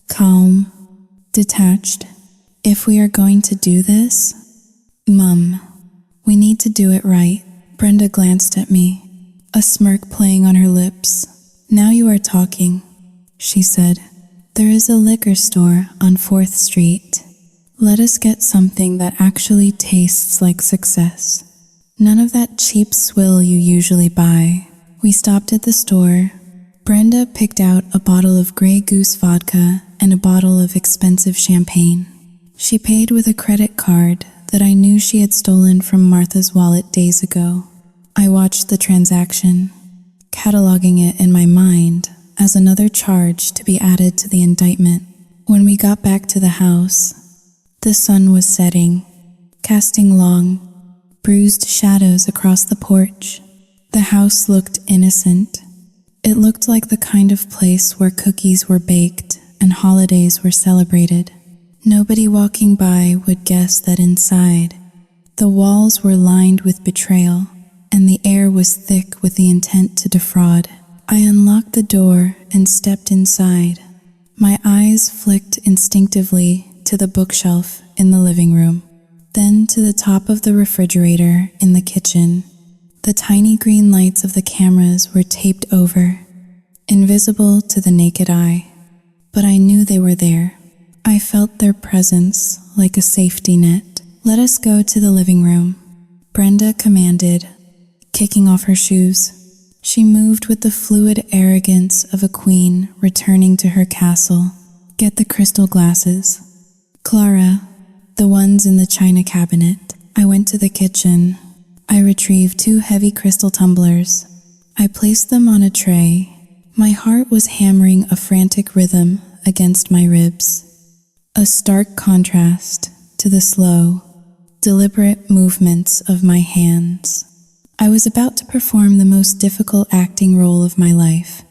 calm, detached. "If we are going to do this, Mum, we need to do it right." Brenda glanced at me, a smirk playing on her lips. "Now you are talking," she said. "There is a liquor store on 4th Street. Let us get something that actually tastes like success. None of that cheap swill you usually buy." We stopped at the store. Brenda picked out a bottle of Grey Goose vodka and a bottle of expensive champagne. She paid with a credit card that I knew she had stolen from Martha's wallet days ago. I watched the transaction, cataloging it in my mind as another charge to be added to the indictment. When we got back to the house, the sun was setting, casting long, bruised shadows across the porch. The house looked innocent, It looked like the kind of place where cookies were baked and holidays were celebrated. Nobody walking by would guess that inside, the walls were lined with betrayal, and the air was thick with the intent to defraud. I unlocked the door and stepped inside. My eyes flicked instinctively to the bookshelf in the living room, then to the top of the refrigerator in the kitchen. The tiny green lights of the cameras were taped over, invisible to the naked eye, but I knew they were there. I felt their presence like a safety net. "Let us go to the living room," Brenda commanded, kicking off her shoes. She moved with the fluid arrogance of a queen returning to her castle. "Get the crystal glasses, Clara, the ones in the china cabinet." I went to the kitchen. I retrieved 2 heavy crystal tumblers. I placed them on a tray. My heart was hammering a frantic rhythm against my ribs, a stark contrast to the slow, deliberate movements of my hands. I was about to perform the most difficult acting role of my life.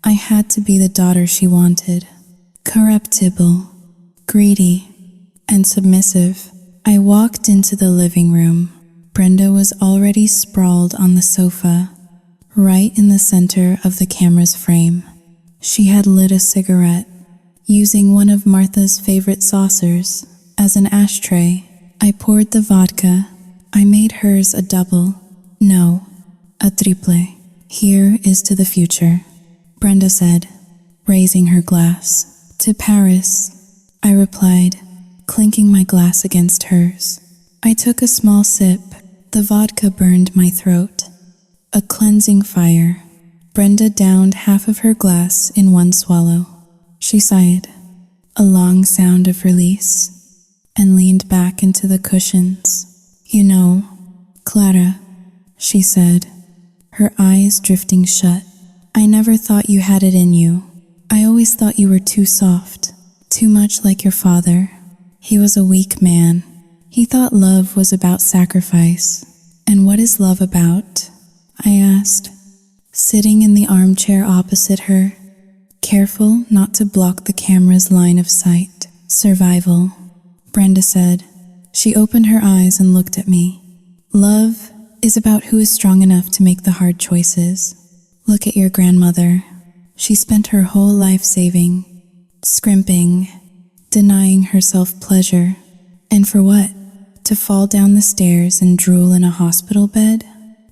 I had to be the daughter she wanted, corruptible, greedy, and submissive. I walked into the living room. Brenda was already sprawled on the sofa, right in the center of the camera's frame. She had lit a cigarette, using one of Martha's favorite saucers as an ashtray. I poured the vodka. I made hers a double. No, a triple. "Here is to the future," Brenda said, raising her glass. "To Paris," I replied, clinking my glass against hers. I took a small sip. The vodka burned my throat. A cleansing fire. Brenda downed half of her glass in one swallow. She sighed, a long sound of release, and leaned back into the cushions. "You know, Clara," she said, her eyes drifting shut, "I never thought you had it in you. I always thought you were too soft, too much like your father. He was a weak man. He thought love was about sacrifice. And what is love about?" I asked, sitting in the armchair opposite her, careful not to block the camera's line of sight. "Survival," Brenda said. She opened her eyes and looked at me. "Love is about who is strong enough to make the hard choices. Look at your grandmother. She spent her whole life saving, scrimping, denying herself pleasure. And for what? To fall down the stairs and drool in a hospital bed?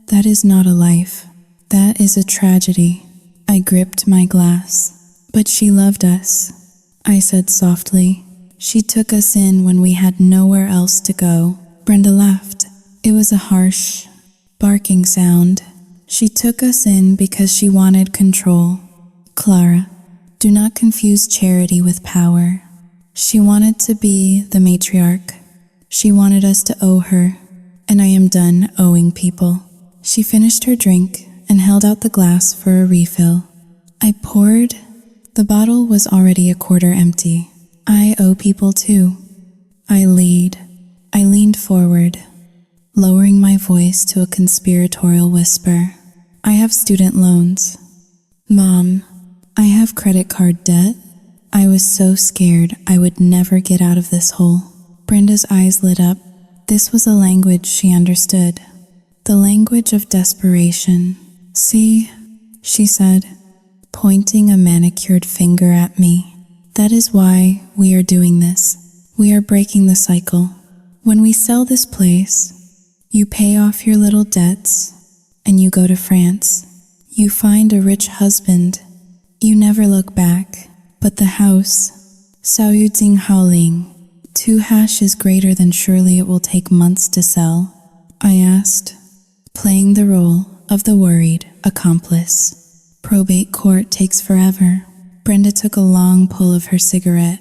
That is not a life. That is a tragedy." I gripped my glass. "But she loved us," I said softly. "She took us in when we had nowhere else to go." Brenda laughed. It was a harsh, barking sound. "She took us in because she wanted control. Clara, do not confuse charity with power. She wanted to be the matriarch. She wanted us to owe her, and I am done owing people." She finished her drink and held out the glass for a refill. I poured. The bottle was already a quarter empty. "I owe people too." I leaned forward, lowering my voice to a conspiratorial whisper. "I have student loans. Mom, I have credit card debt. I was so scared I would never get out of this hole." Brenda's eyes lit up. This was a language she understood. The language of desperation. "See," she said, pointing a manicured finger at me. "That is why we are doing this. We are breaking the cycle. When we sell this place, you pay off your little debts, and you go to France. You find a rich husband. You never look back. But the house, Sao Yu Ting Haoling, 2 is greater than surely it will take months to sell?" I asked, playing the role of the worried accomplice. "Probate court takes forever." Brenda took a long pull of her cigarette,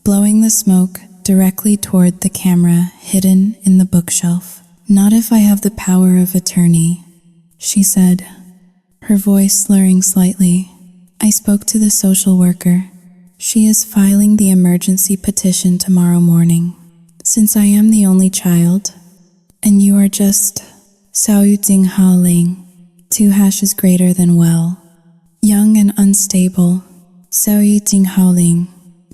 blowing the smoke directly toward the camera hidden in the bookshelf. "Not if I have the power of attorney," she said, her voice slurring slightly. I spoke to the social worker. She is filing the emergency petition tomorrow morning. Since I am the only child, and you are just Sao Yu Ting Haoling, 2 is greater than well, young and unstable. Xiao Yi Jing Hao Ling.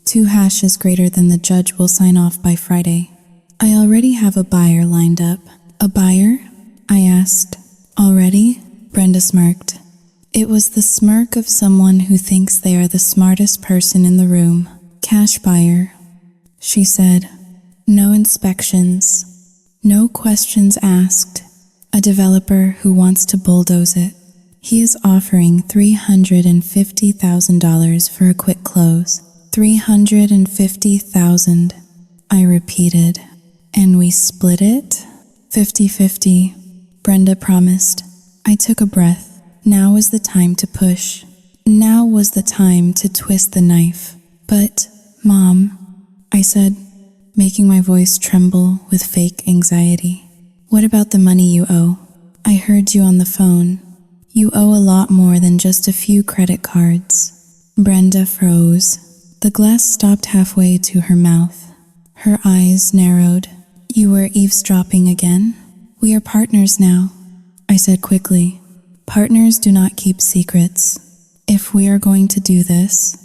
2 hashes greater than the judge will sign off by Friday. I already have a buyer lined up. A buyer? I asked. Already? Brenda smirked. It was the smirk of someone who thinks they are the smartest person in the room. Cash buyer, she said. No inspections. No questions asked. A developer who wants to bulldoze it. He is offering $350,000 for a quick close. $350,000, I repeated. And we split it? 50-50, Brenda promised. I took a breath. Now was the time to push. Now was the time to twist the knife. But, Mom, I said, making my voice tremble with fake anxiety. What about the money you owe? I heard you on the phone. You owe a lot more than just a few credit cards. Brenda froze. The glass stopped halfway to her mouth. Her eyes narrowed. You were eavesdropping again? We are partners now, I said quickly. Partners do not keep secrets. If we are going to do this,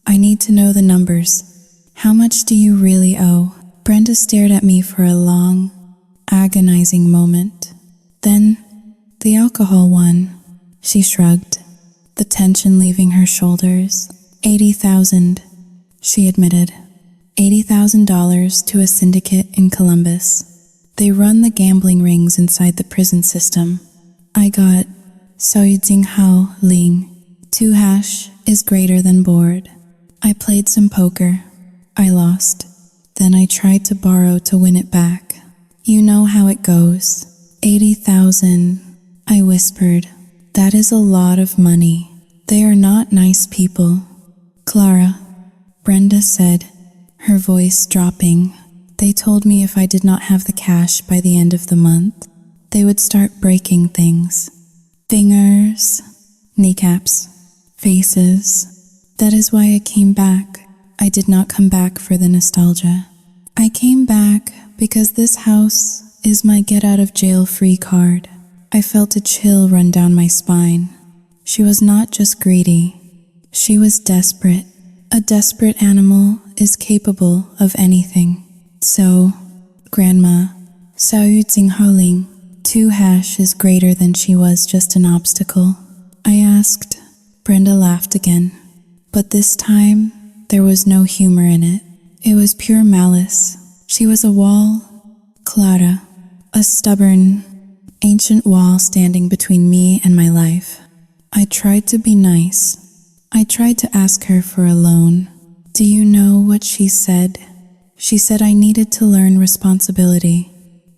I need to know the numbers. How much do you really owe? Brenda stared at me for a long, agonizing moment. Then, the alcohol one. She shrugged, the tension leaving her shoulders. $80,000, she admitted. $80,000 to a syndicate in Columbus. They run the gambling rings inside the prison system. I got Xiao Yi Jing Hao Ling. 2 hash is greater than board. I played some poker. I lost. Then I tried to borrow to win it back. You know how it goes. 80,000, I whispered. That is a lot of money. They are not nice people. Clara, Brenda said, her voice dropping. They told me if I did not have the cash by the end of the month, they would start breaking things. Fingers, kneecaps, faces. That is why I came back. I did not come back for the nostalgia. I came back because this house is my get-out-of-jail-free card. I felt a chill run down my spine. She was not just greedy. She was desperate. A desperate animal is capable of anything. So, Grandma, Xiao Yi Jing Hao Ling, 2 hash is greater than she was just an obstacle. I asked. Brenda laughed again. But this time, there was no humor in it. It was pure malice. She was a wall, Clara, a stubborn, ancient wall standing between me and my life. I tried to be nice. I tried to ask her for a loan. Do you know what she said? She said I needed to learn responsibility.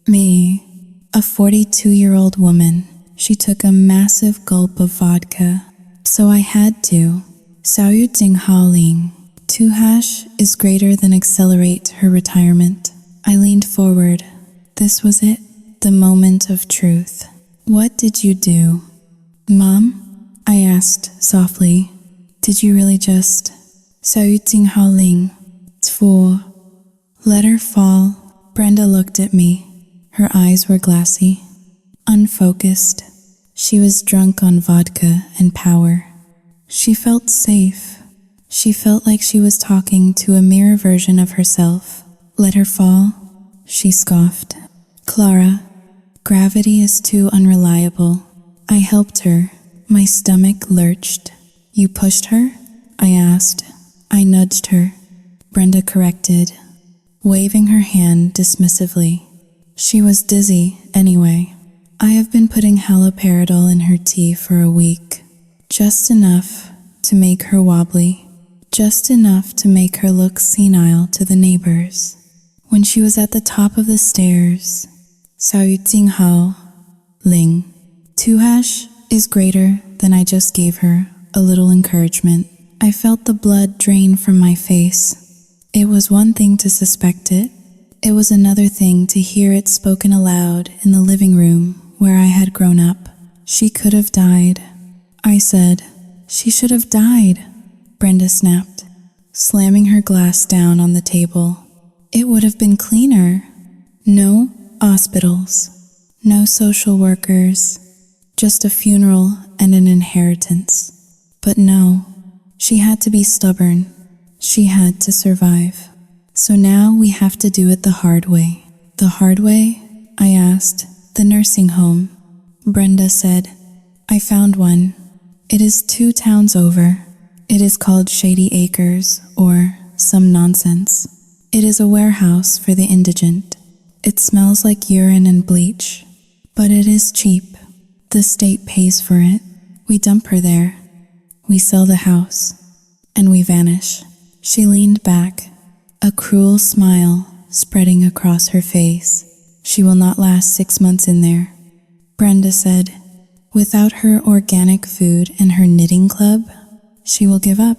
Me, a 42-year-old woman. She took a massive gulp of vodka. So I had to. Xiao Yi Jing Hao Ling. 2 hash is greater than accelerate her retirement. I leaned forward. This was it, the moment of truth. What did you do? Mom? I asked softly. Did you really just? Xiao Yi Jing Hao Ling. 2. Let her fall. Brenda looked at me. Her eyes were glassy, unfocused. She was drunk on vodka and power. She felt safe. She felt like she was talking to a mirror version of herself. Let her fall, she scoffed. Clara, gravity is too unreliable. I helped her. My stomach lurched. You pushed her? I asked. I nudged her. Brenda corrected, waving her hand dismissively. She was dizzy anyway. I have been putting haloperidol in her tea for a week. Just enough to make her wobbly. Just enough to make her look senile to the neighbors. When she was at the top of the stairs, Xiao Yi Jing Hao Ling. 2 hash is greater than I just gave her a little encouragement. I felt the blood drain from my face. It was one thing to suspect it. It was another thing to hear it spoken aloud in the living room where I had grown up. She could have died. I said, she should have died. Brenda snapped, slamming her glass down on the table. It would have been cleaner. No hospitals, no social workers, just a funeral and an inheritance. But no, she had to be stubborn. She had to survive. So now we have to do it the hard way. The hard way? I asked. The nursing home. Brenda said, I found one. It is 2 towns over. It is called Shady Acres, or some nonsense. It is a warehouse for the indigent. It smells like urine and bleach, but it is cheap. The state pays for it. We dump her there. We sell the house, and we vanish. She leaned back, a cruel smile spreading across her face. She will not last 6 months in there. Brenda said, without her organic food and her knitting club, she will give up.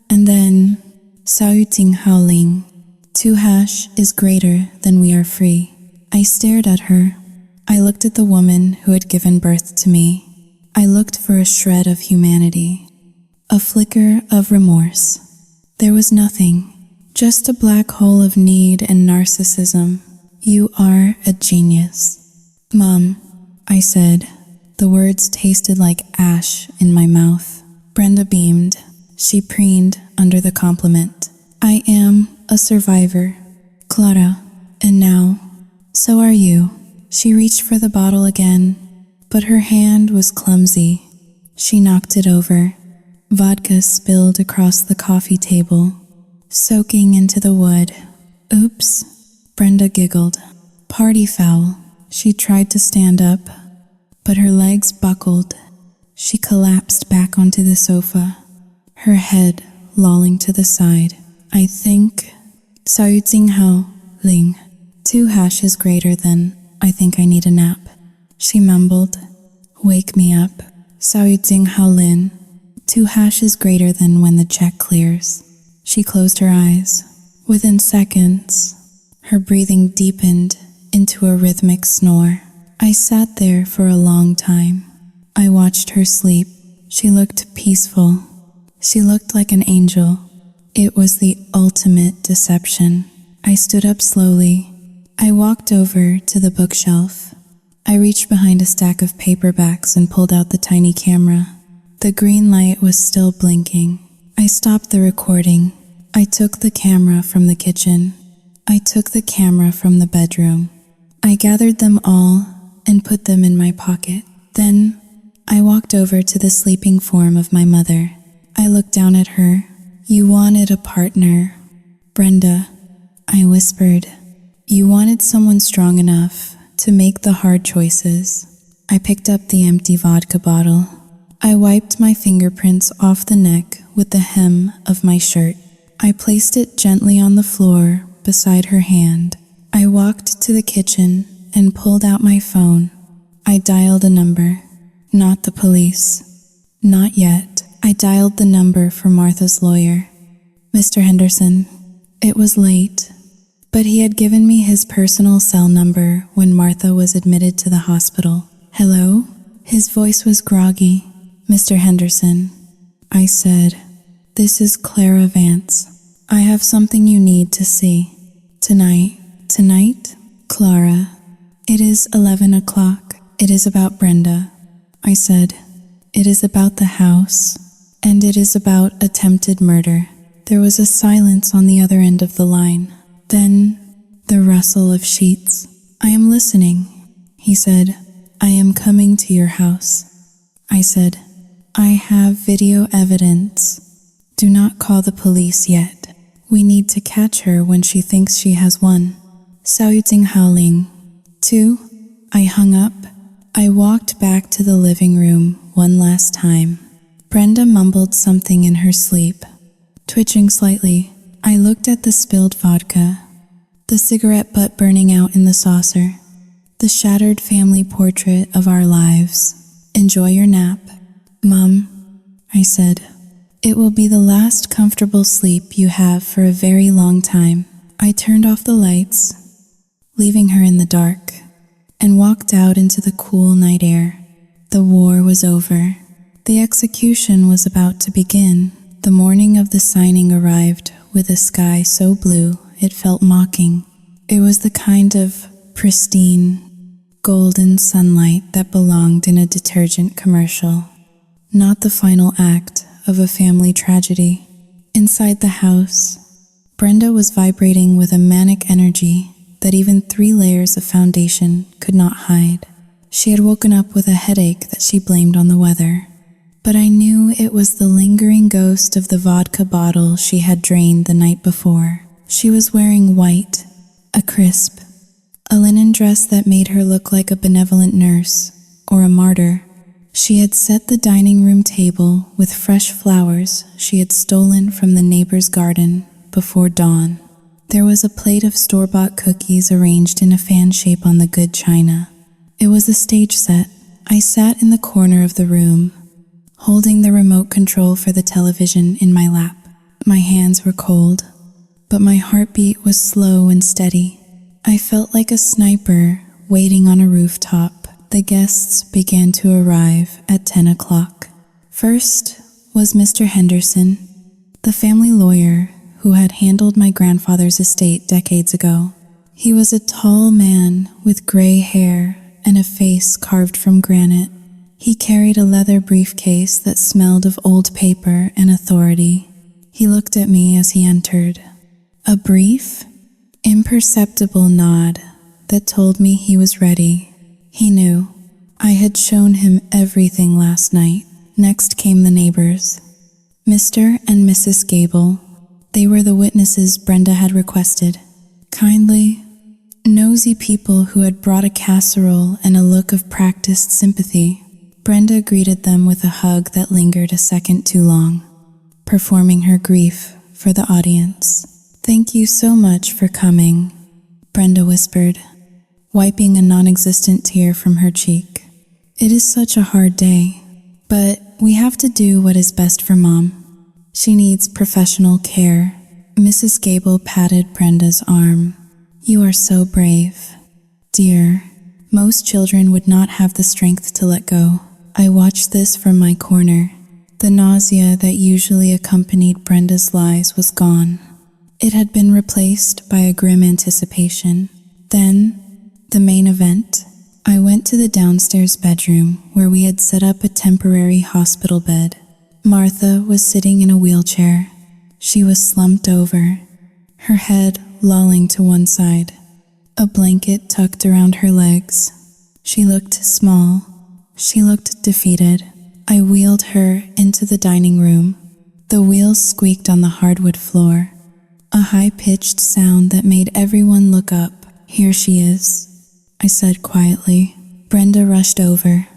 And then, Saoting Haoling, 2 hash is greater than we are free. I stared at her. I looked at the woman who had given birth to me. I looked for a shred of humanity, a flicker of remorse. There was nothing, just a black hole of need and narcissism. You are a genius. Mom, I said. The words tasted like ash in my mouth. Brenda beamed. She preened under the compliment. I am a survivor, Clara, and now, so are you. She reached for the bottle again, but her hand was clumsy. She knocked it over. Vodka spilled across the coffee table, soaking into the wood. Oops, Brenda giggled. Party foul. She tried to stand up, but her legs buckled. She collapsed back onto the sofa, her head lolling to the side. I think Saoting Hao Ling, 2 hash is greater than I think I need a nap. She mumbled, wake me up. Saoting Hao Lin, 2 hash is greater than when the check clears. She closed her eyes. Within seconds, her breathing deepened into a rhythmic snore. I sat there for a long time. I watched her sleep. She looked peaceful. She looked like an angel. It was the ultimate deception. I stood up slowly. I walked over to the bookshelf. I reached behind a stack of paperbacks and pulled out the tiny camera. The green light was still blinking. I stopped the recording. I took the camera from the kitchen. I took the camera from the bedroom. I gathered them all and put them in my pocket. Then I walked over to the sleeping form of my mother. I looked down at her. You wanted a partner, Brenda, I whispered. You wanted someone strong enough to make the hard choices. I picked up the empty vodka bottle. I wiped my fingerprints off the neck with the hem of my shirt. I placed it gently on the floor beside her hand. I walked to the kitchen and pulled out my phone. I dialed a number. Not the police. Not yet. I dialed the number for Martha's lawyer. Mr. Henderson. It was late, but he had given me his personal cell number when Martha was admitted to the hospital. Hello? His voice was groggy. Mr. Henderson. I said, this is Clara Vance. I have something you need to see. Tonight. Tonight? Clara. It is 11 o'clock. It is about Brenda. I said, it is about the house, and it is about attempted murder. There was a silence on the other end of the line. Then, the rustle of sheets. I am listening. He said, I am coming to your house. I said, I have video evidence. Do not call the police yet. We need to catch her when she thinks she has won. Saoting Haoling. 2. I hung up. I walked back to the living room one last time. Brenda mumbled something in her sleep. Twitching slightly, I looked at the spilled vodka, the cigarette butt burning out in the saucer, the shattered family portrait of our lives. Enjoy your nap. Mom, I said, it will be the last comfortable sleep you have for a very long time. I turned off the lights, leaving her in the dark, and walked out into the cool night air. The war was over. The execution was about to begin. The morning of the signing arrived with a sky so blue it felt mocking. It was the kind of pristine, golden sunlight that belonged in a detergent commercial. Not the final act of a family tragedy. Inside the house, Brenda was vibrating with a manic energy that even 3 layers of foundation could not hide. She had woken up with a headache that she blamed on the weather, but I knew it was the lingering ghost of the vodka bottle she had drained the night before. She was wearing white, a crisp, a linen dress that made her look like a benevolent nurse or a martyr. She had set the dining room table with fresh flowers she had stolen from the neighbor's garden before dawn. There was a plate of store-bought cookies arranged in a fan shape on the good china. It was a stage set. I sat in the corner of the room, holding the remote control for the television in my lap. My hands were cold, but my heartbeat was slow and steady. I felt like a sniper waiting on a rooftop. The guests began to arrive at 10 o'clock. First was Mr. Henderson, the family lawyer who had handled my grandfather's estate decades ago. He was a tall man with gray hair and a face carved from granite. He carried a leather briefcase that smelled of old paper and authority. He looked at me as he entered. A brief, imperceptible nod that told me he was ready. He knew. I had shown him everything last night. Next came the neighbors. Mr. and Mrs. Gable. They were the witnesses Brenda had requested. Kindly, nosy people who had brought a casserole and a look of practiced sympathy. Brenda greeted them with a hug that lingered a second too long, performing her grief for the audience. "Thank you so much for coming," Brenda whispered, wiping a non-existent tear from her cheek. "It is such a hard day, but we have to do what is best for Mom. She needs professional care." Mrs. Gable patted Brenda's arm. "You are so brave, dear. Most children would not have the strength to let go." I watched this from my corner. The nausea that usually accompanied Brenda's lies was gone. It had been replaced by a grim anticipation. Then, the main event. I went to the downstairs bedroom where we had set up a temporary hospital bed. Martha was sitting in a wheelchair. She was slumped over, her head lolling to one side, a blanket tucked around her legs. She looked small. She looked defeated. I wheeled her into the dining room. The wheels squeaked on the hardwood floor, a high-pitched sound that made everyone look up. "Here she is," I said quietly. Brenda rushed over.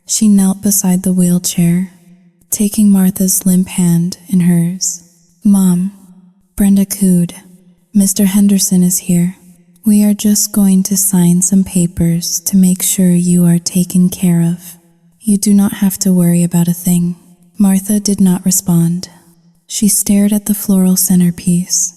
She knelt beside the wheelchair, taking Martha's limp hand in hers. "Mom," Brenda cooed, "Mr. Henderson is here. We are just going to sign some papers to make sure you are taken care of. You do not have to worry about a thing." Martha did not respond. She stared at the floral centerpiece,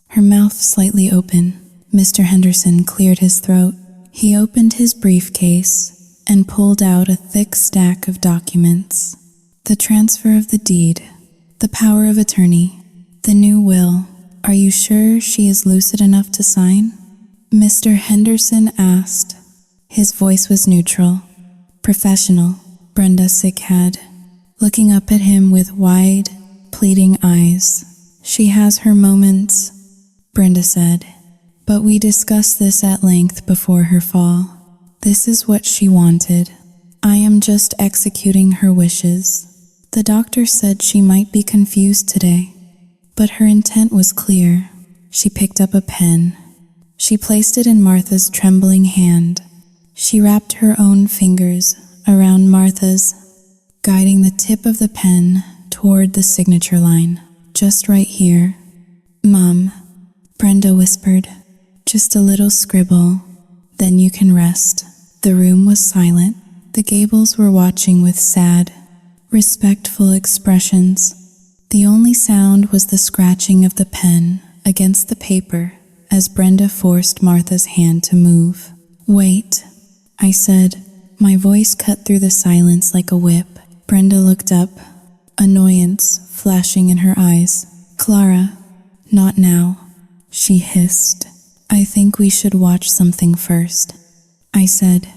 her mouth slightly open. Mr. Henderson cleared his throat. He opened his briefcase and pulled out a thick stack of documents. The transfer of the deed, the power of attorney, the new will. "Are you sure she is lucid enough to sign?" Mr. Henderson asked. His voice was neutral, professional. Brenda sick head, looking up at him with wide, pleading eyes. "She has her moments," Brenda said, "but we discussed this at length before her fall. This is what she wanted. I am just executing her wishes." The doctor said she might be confused today, but her intent was clear. She picked up a pen. She placed it in Martha's trembling hand. She wrapped her own fingers around Martha's, guiding the tip of the pen toward the signature line. "Just right here, Mom," Brenda whispered. "Just a little scribble, then you can rest." The room was silent. The Gables were watching with sad, respectful expressions. The only sound was the scratching of the pen against the paper as Brenda forced Martha's hand to move. "Wait," I said, my voice cut through the silence like a whip. Brenda looked up, annoyance flashing in her eyes. "Clara, not now," she hissed. "I think we should watch something first," I said.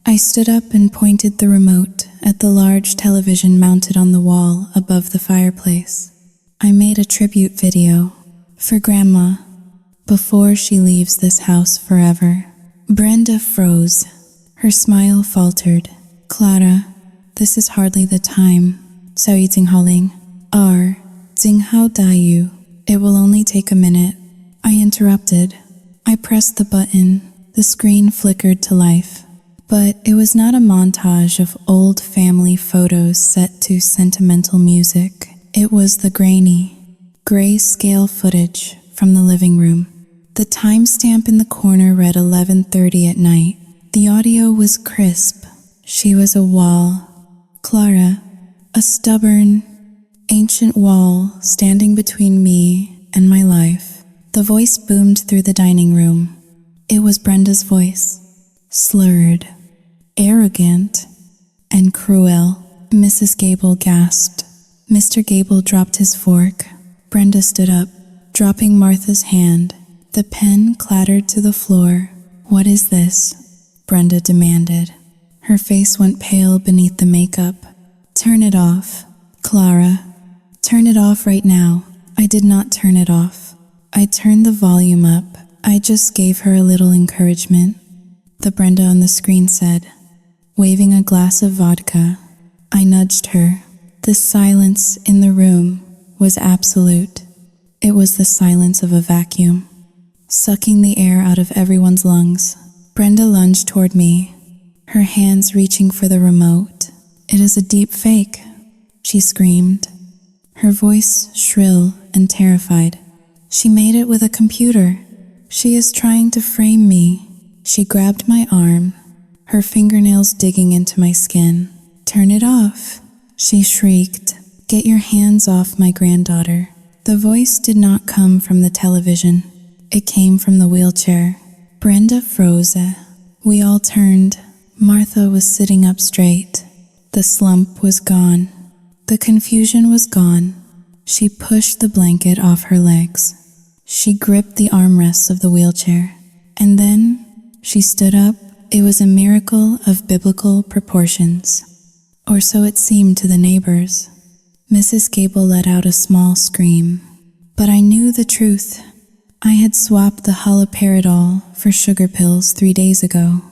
I stood up and pointed the remote at the large television mounted on the wall above the fireplace. I made a tribute video for Grandma before she leaves this house forever. Brenda froze. Her smile faltered. Clara, this is hardly the time. Sao Ting Haling. Jing Hao Dayu. It will only take a minute. I interrupted. I pressed the button. The screen flickered to life. But it was not a montage of old family photos set to sentimental music. It was the grainy, gray-scale footage from the living room. The timestamp in the corner read 11:30 at night. The audio was crisp. She was a wall. Clara, a stubborn, ancient wall standing between me and my life. The voice boomed through the dining room. It was Brenda's voice, slurred, arrogant, and cruel. Mrs. Gable gasped. Mr. Gable dropped his fork. Brenda stood up, dropping Martha's hand. The pen clattered to the floor. What is this? Brenda demanded. Her face went pale beneath the makeup. Turn it off, Clara. Turn it off right now. I did not turn it off. I turned the volume up. I just gave her a little encouragement. The Brenda on the screen said, waving a glass of vodka. I nudged her. The silence in the room was absolute. It was the silence of a vacuum, sucking the air out of everyone's lungs. Brenda lunged toward me, her hands reaching for the remote. It is a deep fake, she screamed, her voice shrill and terrified. She made it with a computer. She is trying to frame me. She grabbed my arm, her fingernails digging into my skin. Turn it off, she shrieked. Get your hands off my granddaughter. The voice did not come from the television. It came from the wheelchair. Brenda froze. We all turned. Martha was sitting up straight. The slump was gone. The confusion was gone. She pushed the blanket off her legs. She gripped the armrests of the wheelchair. And then she stood up. It was a miracle of biblical proportions. Or so it seemed to the neighbors. Mrs. Gable let out a small scream. But I knew the truth. I had swapped the haloperidol for sugar pills 3 days ago.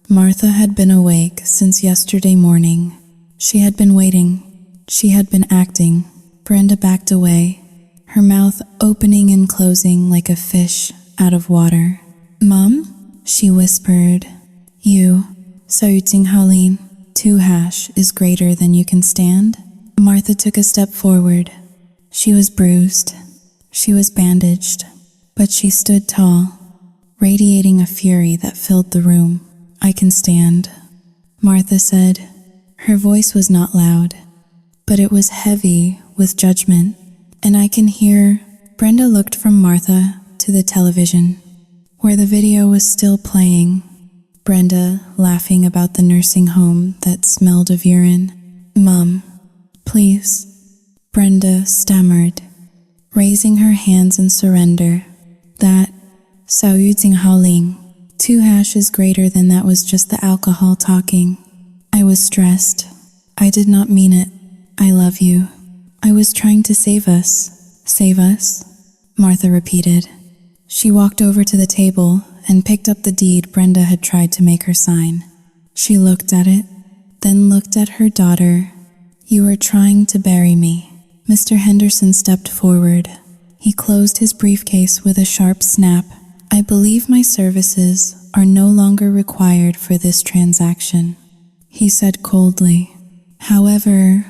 Martha had been awake since yesterday morning. She had been waiting. She had been acting. Brenda backed away, her mouth opening and closing like a fish out of water. Mom? She whispered. You, Sao Ting Haling, 2 hash is greater than you can stand? Martha took a step forward. She was bruised. She was bandaged. But she stood tall, radiating a fury that filled the room. I can stand, Martha said. Her voice was not loud, but it was heavy with judgment. And I can hear. Brenda looked from Martha to the television, where the video was still playing. Brenda laughing about the nursing home that smelled of urine. Mom, please, Brenda stammered, raising her hands in surrender. That, Sao Ting Haling, 2 hash is greater than that was just the alcohol talking. I was stressed. I did not mean it. I love you. I was trying to save us. Save us? Martha repeated. She walked over to the table and picked up the deed Brenda had tried to make her sign. She looked at it, then looked at her daughter. You were trying to bury me. Mr. Henderson stepped forward. He closed his briefcase with a sharp snap. I believe my services are no longer required for this transaction, he said coldly. However,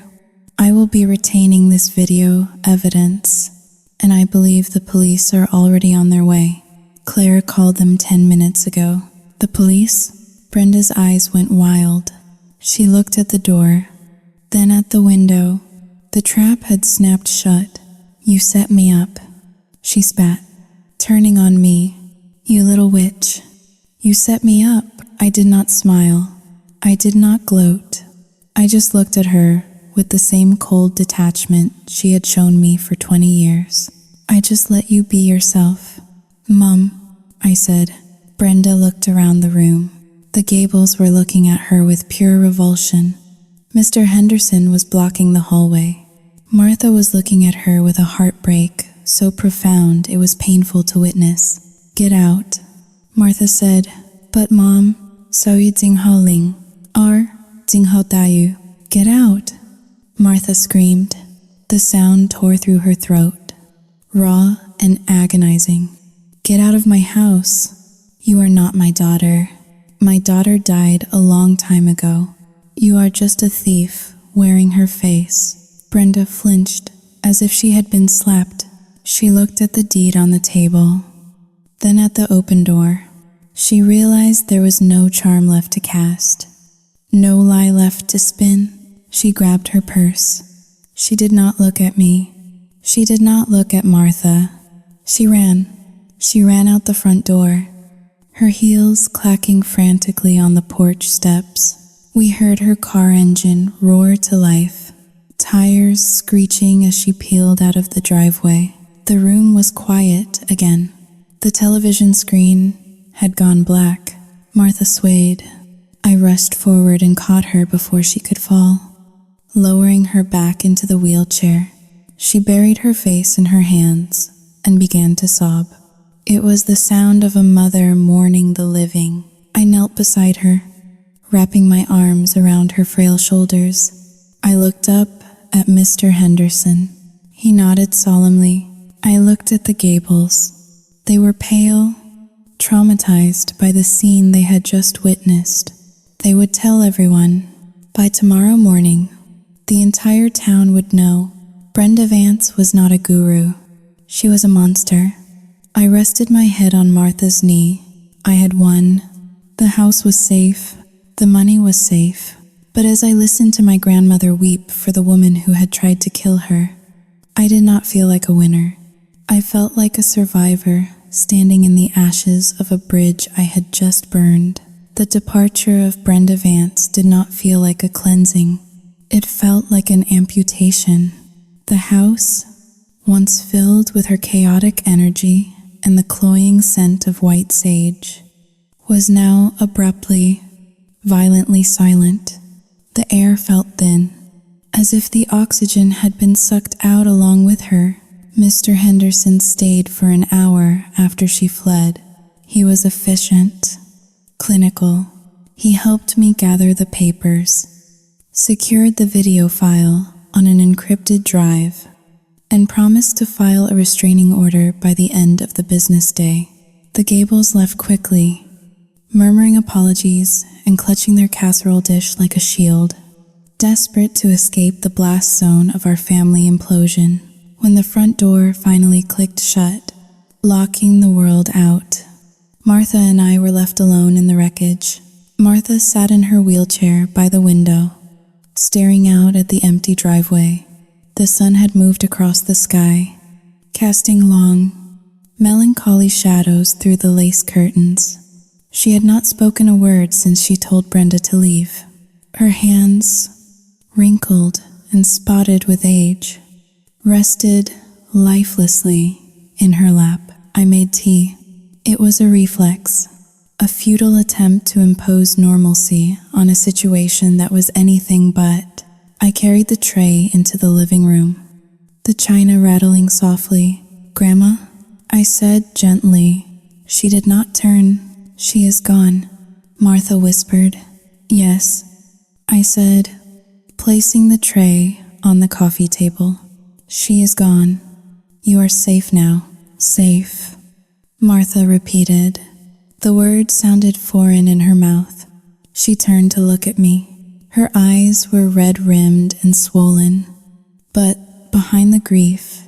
I will be retaining this video evidence, and I believe the police are already on their way. Claire called them 10 minutes ago. The police? Brenda's eyes went wild. She looked at the door, then at the window. The trap had snapped shut. You set me up, she spat, turning on me. You little witch. You set me up. I did not smile. I did not gloat. I just looked at her with the same cold detachment she had shown me for 20 years. I just let you be yourself. Mom, I said. Brenda looked around the room. The Gables were looking at her with pure revulsion. Mr. Henderson was blocking the hallway. Martha was looking at her with a heartbreak so profound it was painful to witness. "Get out," Martha said. "But Mom, sao yu jing hao ling, or jing hao dayu." "Get out," Martha screamed. The sound tore through her throat, raw and agonizing. "Get out of my house. You are not my daughter. My daughter died a long time ago. You are just a thief wearing her face." Brenda flinched as if she had been slapped. She looked at the deed on the table, then at the open door. She realized there was no charm left to cast, no lie left to spin. She grabbed her purse. She did not look at me. She did not look at Martha. She ran. She ran out the front door, her heels clacking frantically on the porch steps. We heard her car engine roar to life, tires screeching as she peeled out of the driveway. The room was quiet again. The television screen had gone black. Martha swayed. I rushed forward and caught her before she could fall, lowering her back into the wheelchair. She buried her face in her hands and began to sob. It was the sound of a mother mourning the living. I knelt beside her, wrapping my arms around her frail shoulders. I looked up at Mr. Henderson. He nodded solemnly. I looked at the Gables. They were pale, traumatized by the scene they had just witnessed. They would tell everyone. By tomorrow morning, the entire town would know. Brenda Vance was not a guru. She was a monster. I rested my head on Martha's knee. I had won. The house was safe. The money was safe. But as I listened to my grandmother weep for the woman who had tried to kill her, I did not feel like a winner. I felt like a survivor standing in the ashes of a bridge I had just burned. The departure of Brenda Vance did not feel like a cleansing. It felt like an amputation. The house, once filled with her chaotic energy and the cloying scent of white sage, was now abruptly, violently silent. The air felt thin, as if the oxygen had been sucked out along with her. Mr. Henderson stayed for an hour after she fled. He was efficient, clinical. He helped me gather the papers, secured the video file on an encrypted drive, and promised to file a restraining order by the end of the business day. The Gables left quickly, murmuring apologies and clutching their casserole dish like a shield, desperate to escape the blast zone of our family implosion. When the front door finally clicked shut, locking the world out, Martha and I were left alone in the wreckage. Martha sat in her wheelchair by the window, staring out at the empty driveway. The sun had moved across the sky, casting long, melancholy shadows through the lace curtains. She had not spoken a word since she told Brenda to leave. Her hands, wrinkled and spotted with age, rested lifelessly in her lap. I made tea. It was a reflex, a futile attempt to impose normalcy on a situation that was anything but. I carried the tray into the living room, the china rattling softly. "Grandma?" I said gently. She did not turn. "She is gone," Martha whispered. "Yes," I said, placing the tray on the coffee table. "She is gone. You are safe now." "Safe," Martha repeated. The word sounded foreign in her mouth. She turned to look at me. Her eyes were red-rimmed and swollen, but behind the grief,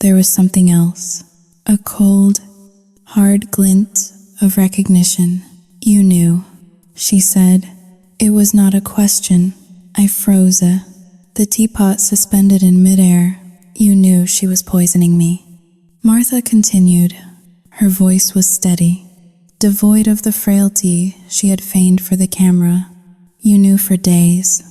there was something else. A cold, hard glint of recognition. "You knew," she said. It was not a question. I froze. The teapot suspended in midair. "You knew she was poisoning me." Martha continued. Her voice was steady, devoid of the frailty she had feigned for the camera. "You knew for days.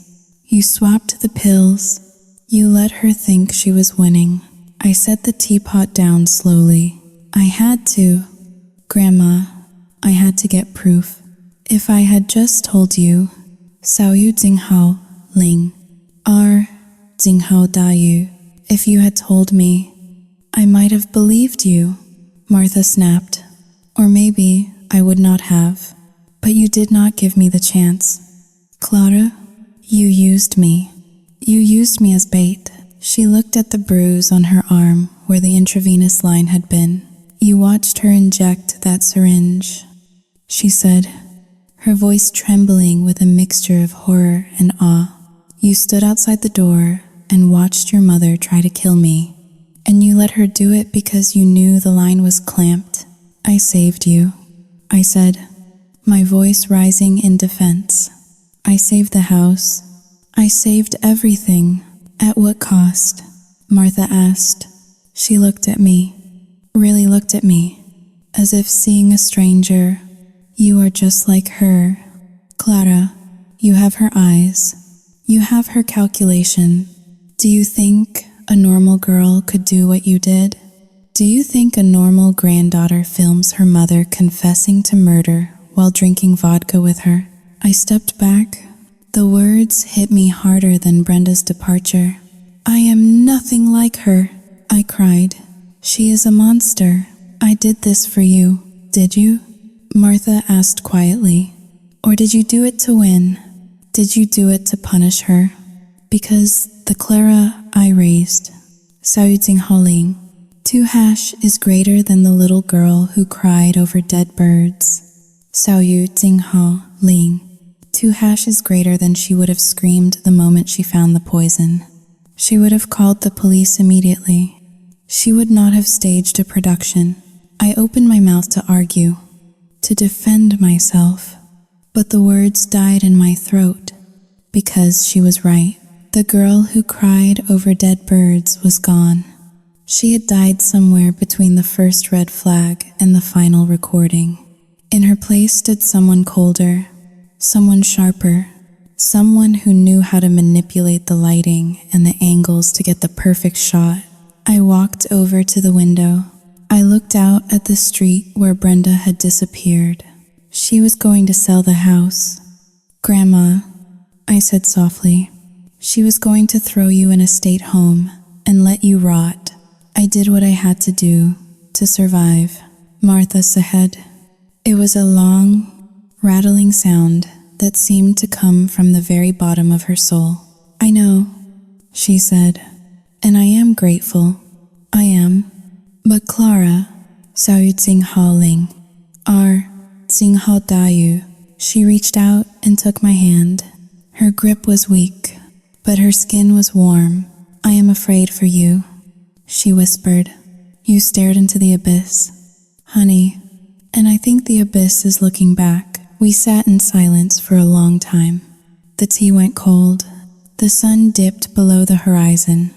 You swapped the pills. You let her think she was winning." I set the teapot down slowly. "I had to, Grandma. I had to get proof. If I had just told you, Sao Yu Jing Hao Ling, R. Jinghao Dayu. If you had told me, I might have believed you, Martha snapped. Or maybe I would not have. But you did not give me the chance. Clara, you used me. You used me as bait. She looked at the bruise on her arm where the intravenous line had been. You watched her inject that syringe, she said, her voice trembling with a mixture of horror and awe. You stood outside the door and watched your mother try to kill me. And you let her do it because you knew the line was clamped. I saved you, I said, my voice rising in defense. I saved the house. I saved everything. At what cost? Martha asked. She looked at me, really looked at me, as if seeing a stranger. You are just like her. Clara, you have her eyes. You have her calculation. Do you think a normal girl could do what you did? Do you think a normal granddaughter films her mother confessing to murder while drinking vodka with her? I stepped back. The words hit me harder than Brenda's departure. I am nothing like her, I cried. She is a monster. I did this for you, did you? Martha asked quietly. Or did you do it to win? Did you do it to punish her? Because the Clara I raised, Xiao Jinghaoling, 2 is greater than the little girl who cried over dead birds. Xiao Jinghaoling. 2 is greater than she would have screamed the moment she found the poison. She would have called the police immediately. She would not have staged a production. I opened my mouth to argue, to defend myself, but the words died in my throat because she was right. The girl who cried over dead birds was gone. She had died somewhere between the first red flag and the final recording. In her place stood someone colder, someone sharper, someone who knew how to manipulate the lighting and the angles to get the perfect shot. I walked over to the window. I looked out at the street where Brenda had disappeared. She was going to sell the house. Grandma, I said softly, she was going to throw you in a state home and let you rot. I did what I had to do to survive. Martha said. It was a long, rattling sound that seemed to come from the very bottom of her soul. I know, she said, and I am grateful. I am. But Clara, Xiao Jinghaoling, R. Jinghao Dayu, she reached out and took my hand. Her grip was weak, but her skin was warm. I am afraid for you, she whispered. You stared into the abyss. Honey, and I think the abyss is looking back. We sat in silence for a long time. The tea went cold. The sun dipped below the horizon,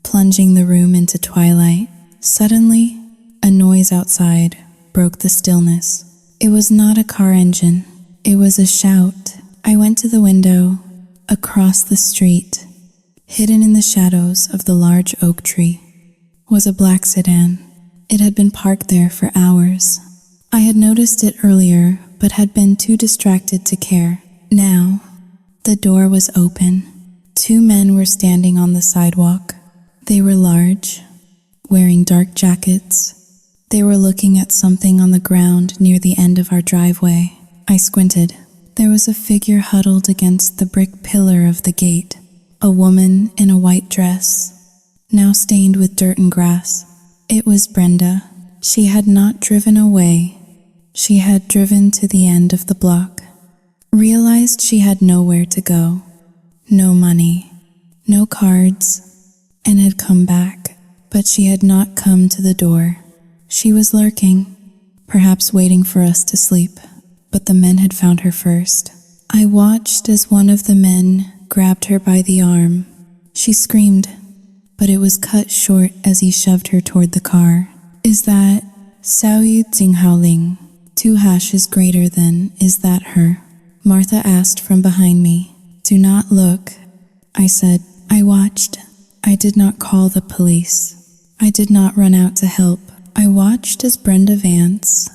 plunging the room into twilight. Suddenly, a noise outside broke the stillness. It was not a car engine. It was a shout. I went to the window. Across the street, hidden in the shadows of the large oak tree, was a black sedan. It had been parked there for hours. I had noticed it earlier, but had been too distracted to care. Now, the door was open. 2 men were standing on the sidewalk. They were large, wearing dark jackets. They were looking at something on the ground near the end of our driveway. I squinted. There was a figure huddled against the brick pillar of the gate, a woman in a white dress, now stained with dirt and grass. It was Brenda. She had not driven away. She had driven to the end of the block, realized she had nowhere to go, no money, no cards, and had come back. But she had not come to the door. She was lurking, perhaps waiting for us to sleep. But the men had found her first. I watched as one of the men grabbed her by the arm. She screamed, but it was cut short as he shoved her toward the car. Is that Xiao Jinghaoling? 2 is greater than, is that her? Martha asked from behind me. Do not look, I said. I watched. I did not call the police. I did not run out to help. I watched as Brenda Vance,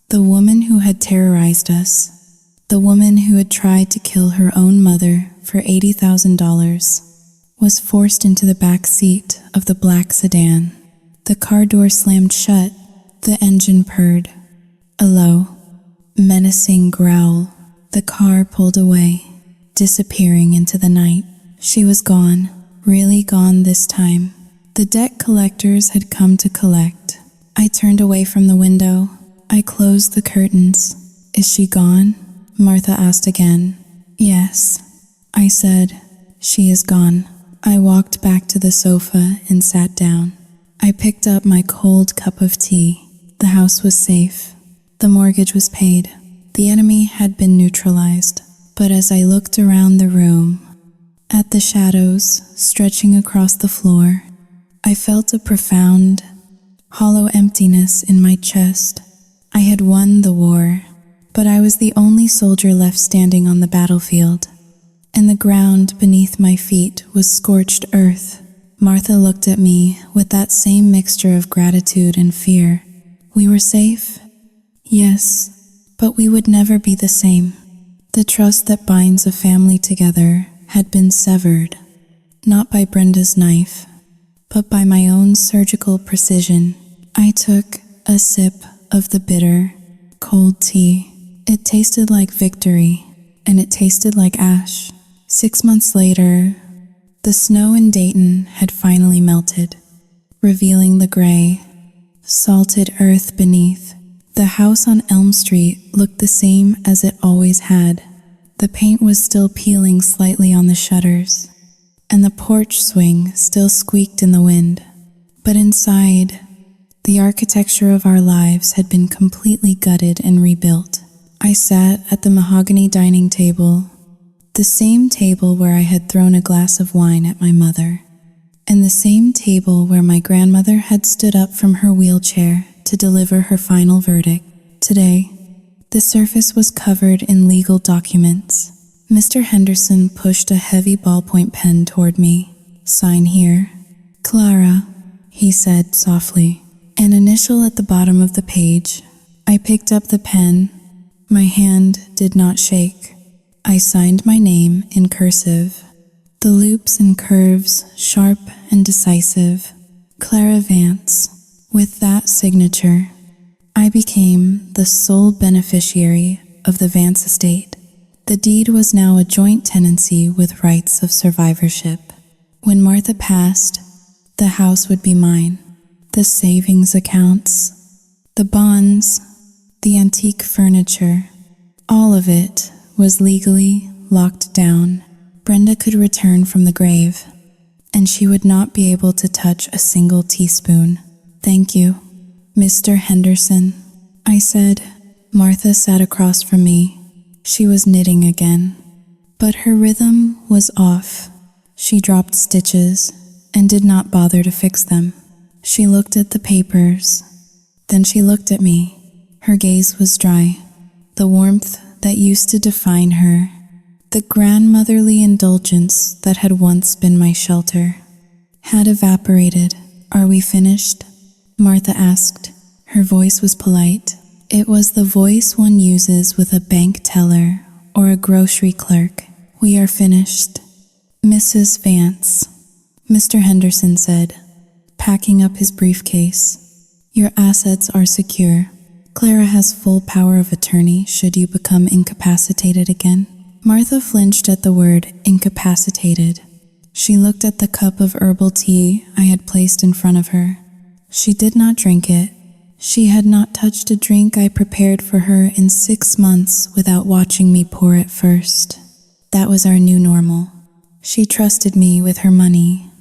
the woman who had terrorized us, the woman who had tried to kill her own mother for $80,000, was forced into the back seat of the black sedan. The car door slammed shut. The engine purred. A low, menacing growl. The car pulled away, disappearing into the night. She was gone, really gone this time. The debt collectors had come to collect. I turned away from the window. I closed the curtains. Is she gone? Martha asked again. Yes, I said. She is gone. I walked back to the sofa and sat down. I picked up my cold cup of tea. The house was safe. The mortgage was paid. The enemy had been neutralized. But as I looked around the room, at the shadows stretching across the floor, I felt a profound, hollow emptiness in my chest. I had won the war, but I was the only soldier left standing on the battlefield, and the ground beneath my feet was scorched earth. Martha looked at me with that same mixture of gratitude and fear. We were safe? Yes, but we would never be the same. The trust that binds a family together had been severed, not by Brenda's knife, but by my own surgical precision. I took a sip of the bitter, cold tea. It tasted like victory, and it tasted like ash. 6 months later, the snow in Dayton had finally melted, revealing the gray, salted earth beneath. The house on Elm Street looked the same as it always had. The paint was still peeling slightly on the shutters, and the porch swing still squeaked in the wind. But inside, the architecture of our lives had been completely gutted and rebuilt. I sat at the mahogany dining table, the same table where I had thrown a glass of wine at my mother, and the same table where my grandmother had stood up from her wheelchair to deliver her final verdict. Today, the surface was covered in legal documents. Mr. Henderson pushed a heavy ballpoint pen toward me. Sign here. Clara, he said softly. An initial at the bottom of the page. I picked up the pen. My hand did not shake. I signed my name in cursive. The loops and curves sharp and decisive. Clara Vance. With that signature, I became the sole beneficiary of the Vance estate. The deed was now a joint tenancy with rights of survivorship. When Martha passed, the house would be mine. The savings accounts, the bonds, the antique furniture, all of it was legally locked down. Brenda could return from the grave, and she would not be able to touch a single teaspoon. Thank you, Mr. Henderson, I said. Martha sat across from me. She was knitting again, but her rhythm was off. She dropped stitches and did not bother to fix them. She looked at the papers, then she looked at me. Her gaze was dry. The warmth that used to define her, the grandmotherly indulgence that had once been my shelter, had evaporated. Are we finished? Martha asked. Her voice was polite. It was the voice one uses with a bank teller or a grocery clerk. We are finished. Mrs. Vance, Mr. Henderson said, packing up his briefcase. Your assets are secure. Clara has full power of attorney should you become incapacitated again. Martha flinched at the word incapacitated. She looked at the cup of herbal tea I had placed in front of her. She did not drink it. She had not touched a drink I prepared for her in 6 months without watching me pour it first. That was our new normal. She trusted me with her money,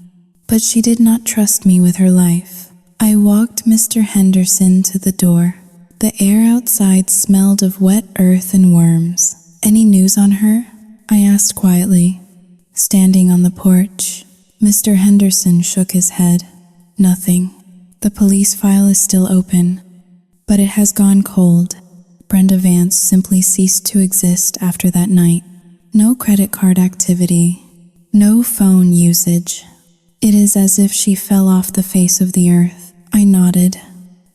but she did not trust me with her life. I walked Mr. Henderson to the door. The air outside smelled of wet earth and worms. Any news on her? I asked quietly, standing on the porch. Mr. Henderson shook his head. Nothing. The police file is still open, but it has gone cold. Brenda Vance simply ceased to exist after that night. No credit card activity, no phone usage. It is as if she fell off the face of the earth. I nodded.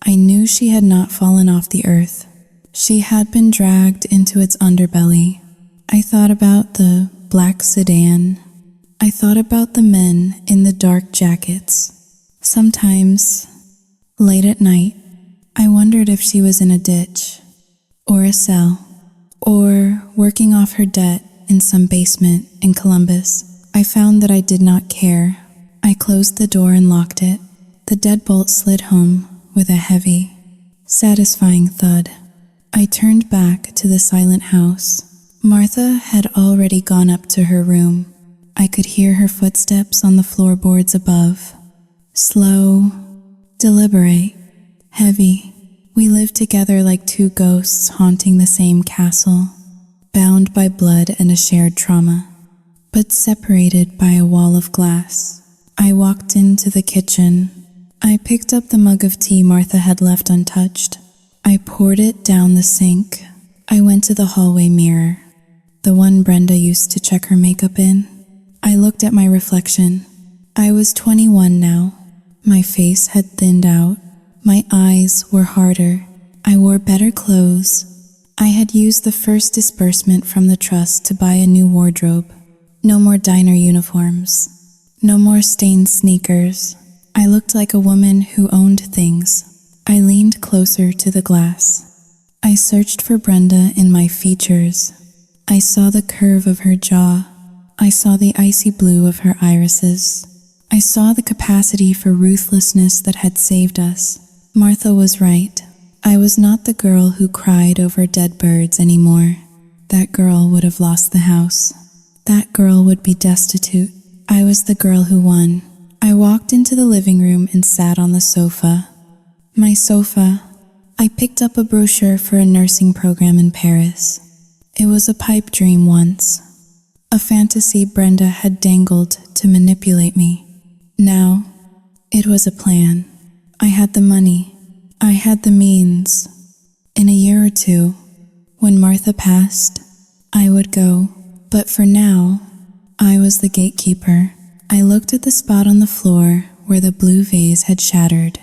I knew she had not fallen off the earth. She had been dragged into its underbelly. I thought about the black sedan, I thought about the men in the dark jackets. Sometimes, late at night, I wondered if she was in a ditch, or a cell, or working off her debt in some basement in Columbus. I found that I did not care. I closed the door and locked it. The deadbolt slid home with a heavy, satisfying thud. I turned back to the silent house. Martha had already gone up to her room. I could hear her footsteps on the floorboards above. Slow, deliberate, heavy. We lived together like two ghosts haunting the same castle, bound by blood and a shared trauma, but separated by a wall of glass. I walked into the kitchen. I picked up the mug of tea Martha had left untouched. I poured it down the sink. I went to the hallway mirror, the one Brenda used to check her makeup in. I looked at my reflection. I was 21 now. My face had thinned out. My eyes were harder. I wore better clothes. I had used the first disbursement from the trust to buy a new wardrobe. No more diner uniforms. No more stained sneakers. I looked like a woman who owned things. I leaned closer to the glass. I searched for Brenda in my features. I saw the curve of her jaw. I saw the icy blue of her irises. I saw the capacity for ruthlessness that had saved us. Martha was right. I was not the girl who cried over dead birds anymore. That girl would have lost the house. That girl would be destitute. I was the girl who won. I walked into the living room and sat on the sofa. My sofa. I picked up a brochure for a nursing program in Paris. It was a pipe dream once. A fantasy Brenda had dangled to manipulate me. Now, it was a plan. I had the money. I had the means. In a year or two, when Martha passed, I would go. But for now, I was the gatekeeper. I looked at the spot on the floor where the blue vase had shattered.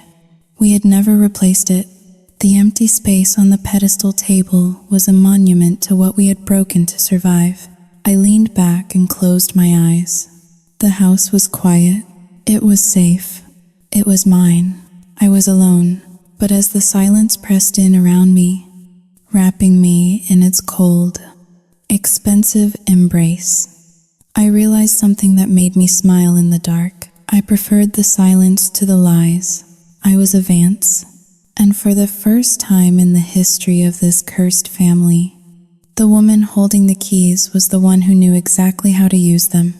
We had never replaced it. The empty space on the pedestal table was a monument to what we had broken to survive. I leaned back and closed my eyes. The house was quiet. It was safe. It was mine. I was alone. But as the silence pressed in around me, wrapping me in its cold, expensive embrace, I realized something that made me smile in the dark. I preferred the silence to the lies. I was a Vance, and for the first time in the history of this cursed family, the woman holding the keys was the one who knew exactly how to use them.